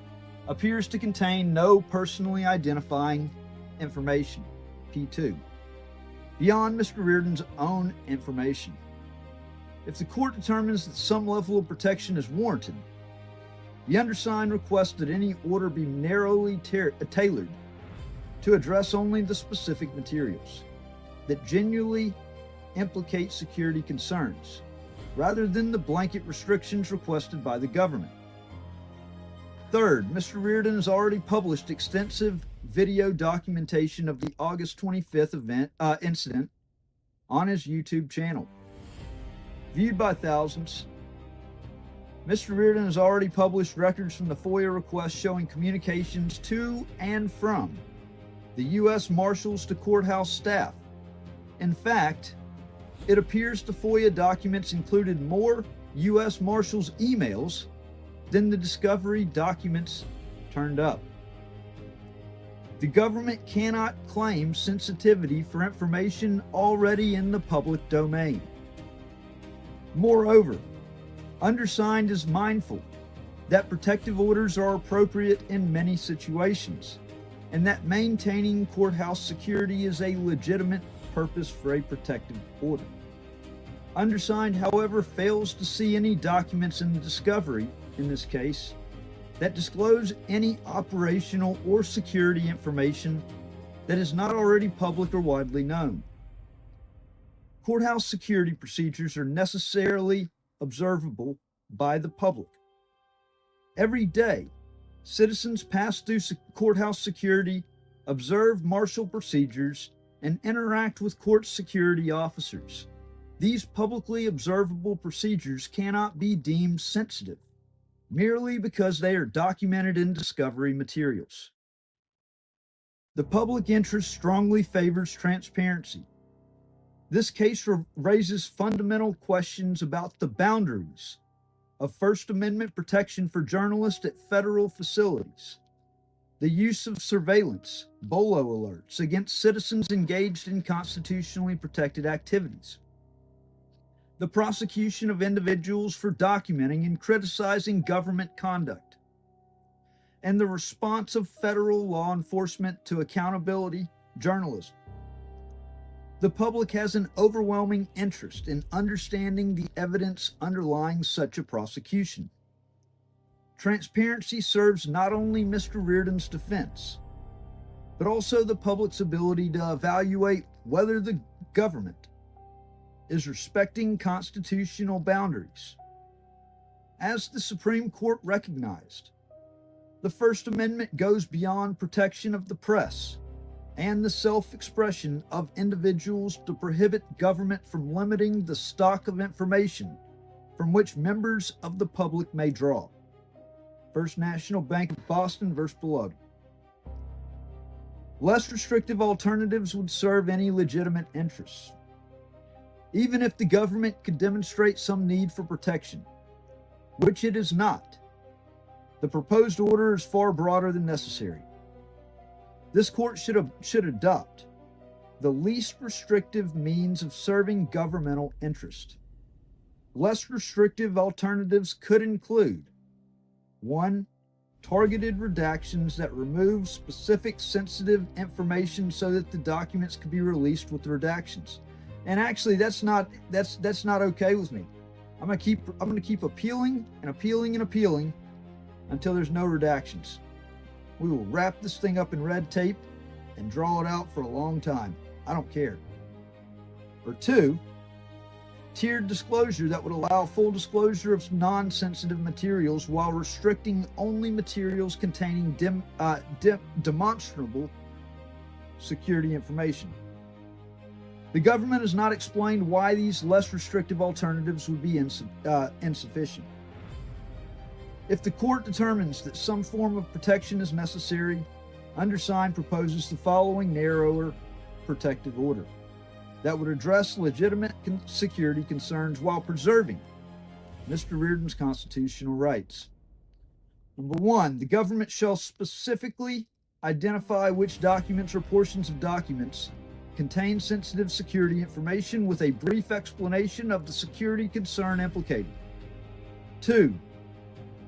appears to contain no personally identifying information, P2, beyond Mr. Reardon's own information. If the court determines that some level of protection is warranted, the undersigned requests that any order be narrowly tailored to address only the specific materials that genuinely implicate security concerns, rather than the blanket restrictions requested by the government. Third, Mr. Reardon has already published extensive video documentation of the August 25th incident on his YouTube channel. Viewed by thousands, Mr. Reardon has already published records from the FOIA request showing communications to and from the U.S. Marshals to courthouse staff. In fact, it appears the FOIA documents included more U.S. Marshals emails then the discovery documents turned up. The government cannot claim sensitivity for information already in the public domain. Moreover, undersigned is mindful that protective orders are appropriate in many situations, and that maintaining courthouse security is a legitimate purpose for a protective order. Undersigned, however, fails to see any documents in the discovery, in this case, that disclose any operational or security information that is not already public or widely known. Courthouse security procedures are necessarily observable by the public. Every day, citizens pass through courthouse security, observe marshal procedures, and interact with court security officers. These publicly observable procedures cannot be deemed sensitive merely because they are documented in discovery materials. The public interest strongly favors transparency. This case raises fundamental questions about the boundaries of First Amendment protection for journalists at federal facilities, the use of surveillance, bolo alerts against citizens engaged in constitutionally protected activities, the prosecution of individuals for documenting and criticizing government conduct, and the response of federal law enforcement to accountability journalism. The public has an overwhelming interest in understanding the evidence underlying such a prosecution. Transparency serves not only Mr. Reardon's defense, but also the public's ability to evaluate whether the government is respecting constitutional boundaries. As the Supreme Court recognized, the First Amendment goes beyond protection of the press and the self-expression of individuals to prohibit government from limiting the stock of information from which members of the public may draw. First National Bank of Boston v. Below. Less restrictive alternatives would serve any legitimate interests. Even if the government could demonstrate some need for protection, which it is not, the proposed order is far broader than necessary. This court should adopt the least restrictive means of serving governmental interest. Less restrictive alternatives could include: 1. Targeted redactions that remove specific sensitive information so that the documents could be released with the redactions. And actually, that's not okay with me. I'm gonna keep appealing and appealing and appealing until there's no redactions. We will wrap this thing up in red tape and draw it out for a long time. I don't care. Or 2, tiered disclosure that would allow full disclosure of non-sensitive materials while restricting only materials containing demonstrable security information. The government has not explained why these less restrictive alternatives would be insufficient. If the court determines that some form of protection is necessary, undersigned proposes the following narrower protective order that would address legitimate security concerns while preserving Mr. Reardon's constitutional rights. Number 1, the government shall specifically identify which documents or portions of documents contain sensitive security information with a brief explanation of the security concern implicated. 2,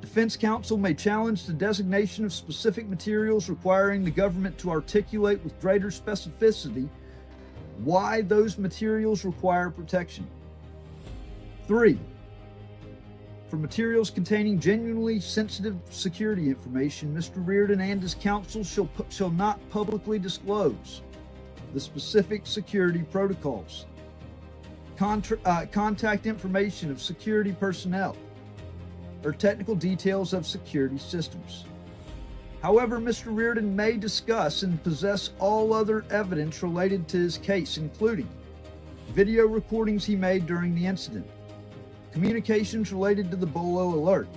defense counsel may challenge the designation of specific materials, requiring the government to articulate with greater specificity why those materials require protection. 3, for materials containing genuinely sensitive security information, Mr. Reardon and his counsel shall not publicly disclose the specific security protocols, contact information of security personnel, or technical details of security systems. However, Mr. Reardon may discuss and possess all other evidence related to his case, including video recordings he made during the incident, communications related to the Bolo alert,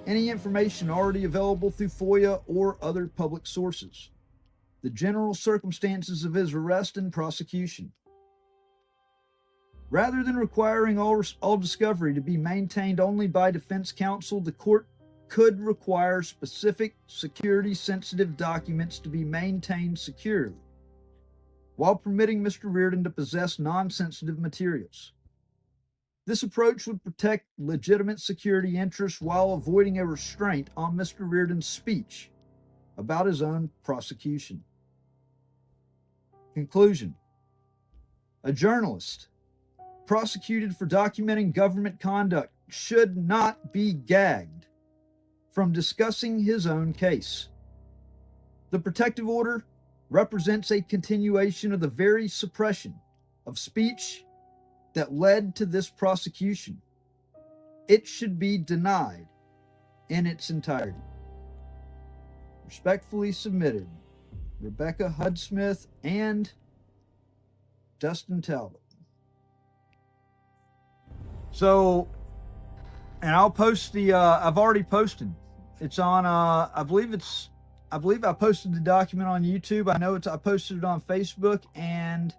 any information already available through FOIA or other public sources, the general circumstances of his arrest and prosecution. Rather than requiring all discovery to be maintained only by defense counsel, the court could require specific security sensitive documents to be maintained securely, while permitting Mr. Reardon to possess non-sensitive materials. This approach would protect legitimate security interests while avoiding a restraint on Mr. Reardon's speech about his own prosecution. Conclusion. A journalist prosecuted for documenting government conduct should not be gagged from discussing his own case. The protective order represents a continuation of the very suppression of speech that led to this prosecution. It should be denied in its entirety. Respectfully submitted, Rebecca Hudsmith and Dustin Talbot. So, and I'll post the, I've already posted. It's on, I believe I posted the document on YouTube. I know I posted it on Facebook, and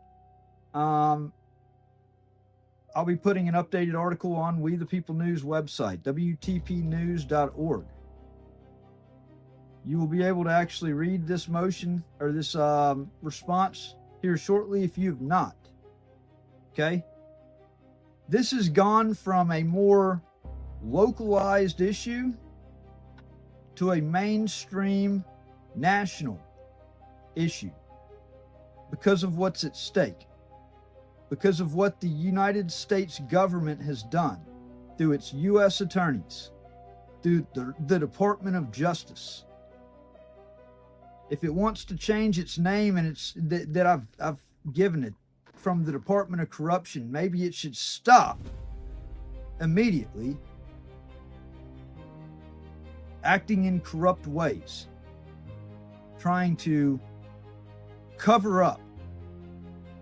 I'll be putting an updated article on We the People News website, WTPnews.org. You will be able to actually read this motion or this response here shortly if you have not. Okay? This has gone from a more localized issue to a mainstream national issue because of what's at stake, because of what the United States government has done through its U.S. attorneys, through the Department of Justice. If it wants to change its name, and it's that I've given it, from the Department of Corruption, maybe it should stop immediately acting in corrupt ways, trying to cover up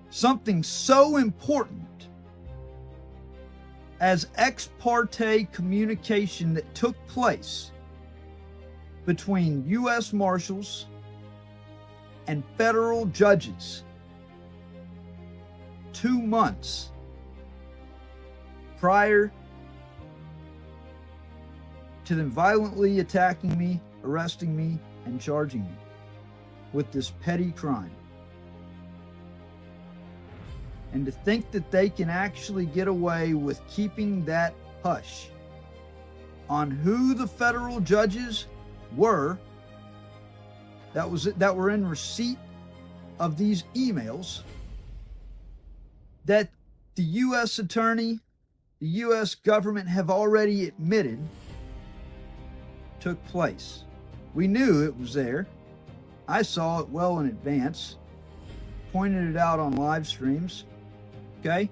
something so important as ex parte communication that took place between U.S. Marshals and federal judges 2 months prior to them violently attacking me, arresting me, and charging me with this petty crime. And to think that they can actually get away with keeping that hush on who the federal judges were that were in receipt of these emails that the U.S. attorney, the U.S. government have already admitted took place. We knew it was there. I saw it well in advance, pointed it out on live streams, okay?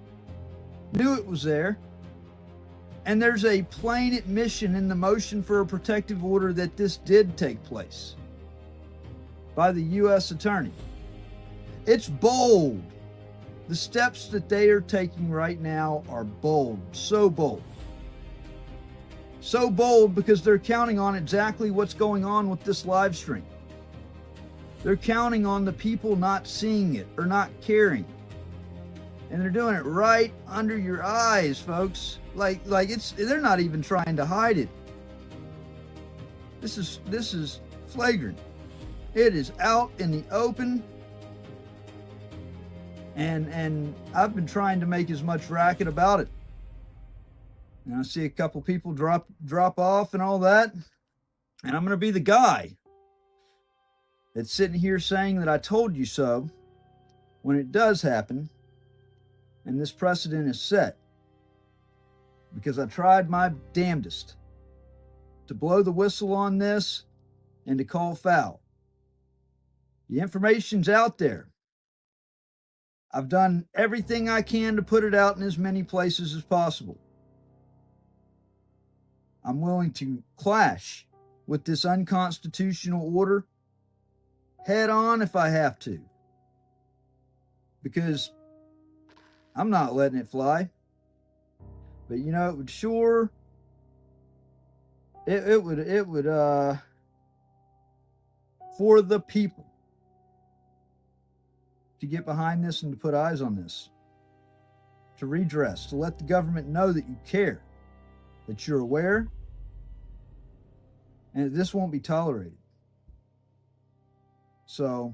Knew it was there. And there's a plain admission in the motion for a protective order that this did take place by the U.S. attorney. It's bold. The steps that they are taking right now are bold, so bold. So bold because they're counting on exactly what's going on with this live stream. They're counting on the people not seeing it or not caring. And they're doing it right under your eyes, folks. Like they're not even trying to hide it. This is flagrant. It is out in the open. And I've been trying to make as much racket about it. And I see a couple people drop off and all that. And I'm going to be the guy that's sitting here saying that I told you so when it does happen and this precedent is set. Because I tried my damnedest to blow the whistle on this and to call foul. The information's out there. I've done everything I can to put it out in as many places as possible. I'm willing to clash with this unconstitutional order head on if I have to. Because I'm not letting it fly. But you know, it would sure, it would for the people to get behind this and to put eyes on this, to redress, to let the government know that you care, that you're aware, And this won't be tolerated. So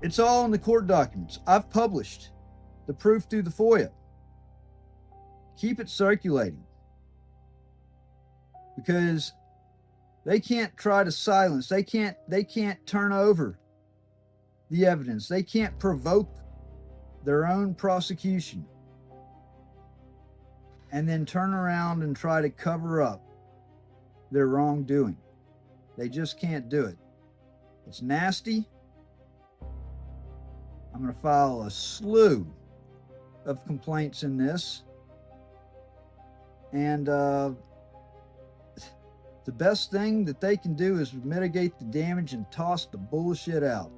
it's all in the court documents. I've published the proof through the FOIA. Keep it circulating, because they can't try to silence. They can't turn over the evidence. They can't provoke their own prosecution and then turn around and try to cover up their wrongdoing. They just can't do it. It's nasty. I'm going to file a slew of complaints in this. And the best thing that they can do is mitigate the damage and toss the bullshit out.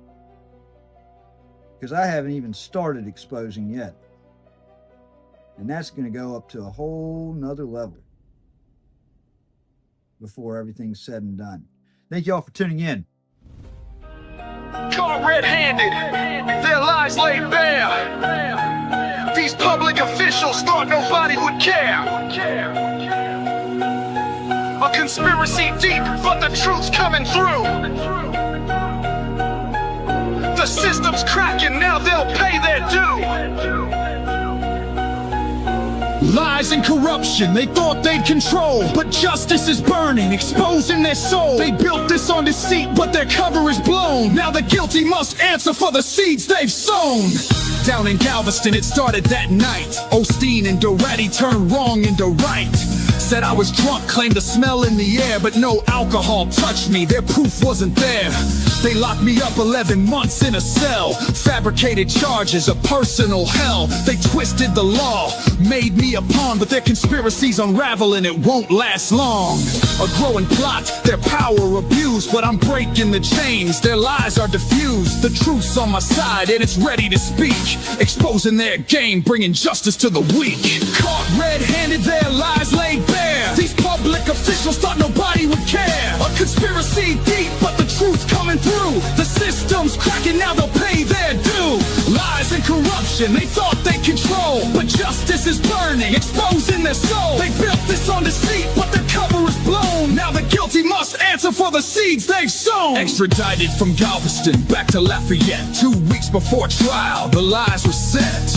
Because I haven't even started exposing yet. And that's going to go up to a whole nother level before everything's said and done. Thank y'all for tuning in. Caught red-handed, their lies laid bare. These public officials thought nobody would care. A conspiracy deep, but the truth's coming through. The system's cracking, now they'll pay their due. Lies and corruption, they thought they'd control, but justice is burning, exposing their soul. They built this on deceit, but their cover is blown. Now the guilty must answer for the seeds they've sown. Down in Galveston, it started that night. Osteen and Doretti turned wrong into right. Said I was drunk, claimed the smell in the air, but no alcohol touched me, their proof wasn't there. They locked me up 11 months in a cell. Fabricated charges, a personal hell. They twisted the law, made me a pawn, but their conspiracy's unraveling, it won't last long. A growing plot, their power abused, but I'm breaking the chains, their lies are diffused. The truth's on my side and it's ready to speak, exposing their game, bringing justice to the weak. Caught red-handed, their lies laid bare. These public officials thought nobody would care. A conspiracy deep, but the truth's coming through. The system's cracking, now they'll pay their due. Lies and corruption, they thought they'd control, but justice is burning, exposing their soul. They built this on deceit, but their cover is blown. Now the guilty must answer for the seeds they've sown. Extradited from Galveston back to Lafayette. 2 weeks before trial, the lies were set.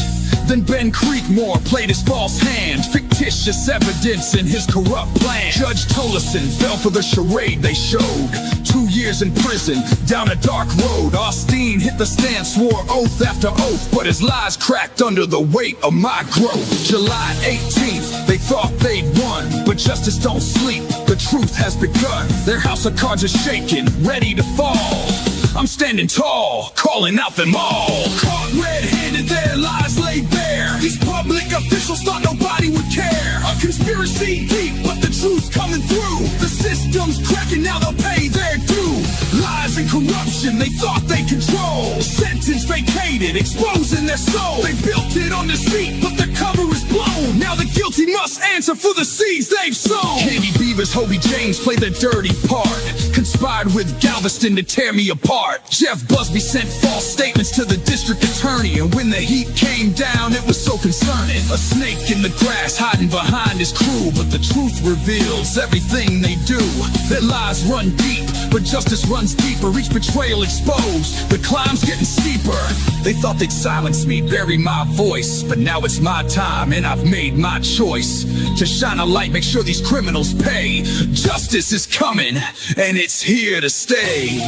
Then Ben Creekmore played his false hand, fictitious evidence in his corrupt plan. Judge Tolleson fell for the charade they showed. 2 years in prison, down a dark road. Osteen hit the stand, swore oath after oath, but his lies cracked under the weight of my growth. July 18th, they thought they'd won, but justice don't sleep, the truth has begun. Their house of cards is shaking, ready to fall. I'm standing tall, calling out them all. Caught red-handed, their lies laid bare. These public officials thought nobody would care. A conspiracy deep, but the truth's coming through. The system's cracking, now they'll pay their due. Lies and corruption, they thought they control. Sentence vacated, exposing their soul. They built it on deceit, but the cover is blown. Now the guilty must answer for the seeds they've sown. Candy Beavers, Hobie James played the dirty part. Conspired with Galveston to tear me apart. Jeff Busby sent false statements to the district attorney, and when the heat came down, it was so concerning. A snake in the grass hiding behind his crew, but the truth reveals everything they do. Their lies run deep, but justice runs deeper. Each betrayal exposed, the climb's getting steeper. They thought they'd silence me, bury my voice, but now it's my time and I've made my choice to shine a light, make sure these criminals pay. Justice is coming and it's here to stay.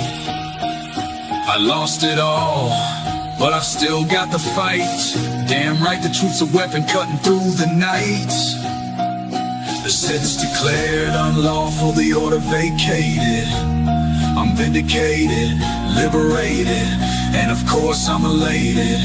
I lost it all, but I've still got the fight. Damn right, the truth's a weapon cutting through the night. The sentence declared unlawful, the order vacated. I'm vindicated, liberated, and of course I'm elated.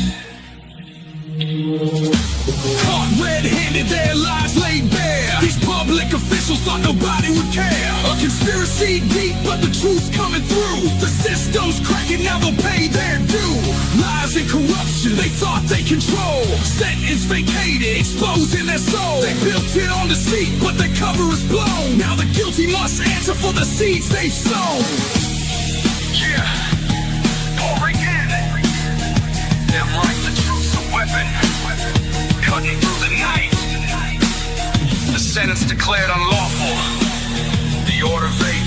Caught red-handed, their lies laid bare. These public officials thought nobody would care. A conspiracy deep, but the truth's coming through. The system's cracking, now they'll pay their due. Lies and corruption, they thought they control. Sentence vacated, exposing their soul. They built it on deceit, but their cover is blown. Now the guilty must answer for the seeds they've sown. Yeah, already did it. Damn right, the truth's a weapon, cutting through the night. The sentence declared unlawful. the order fades.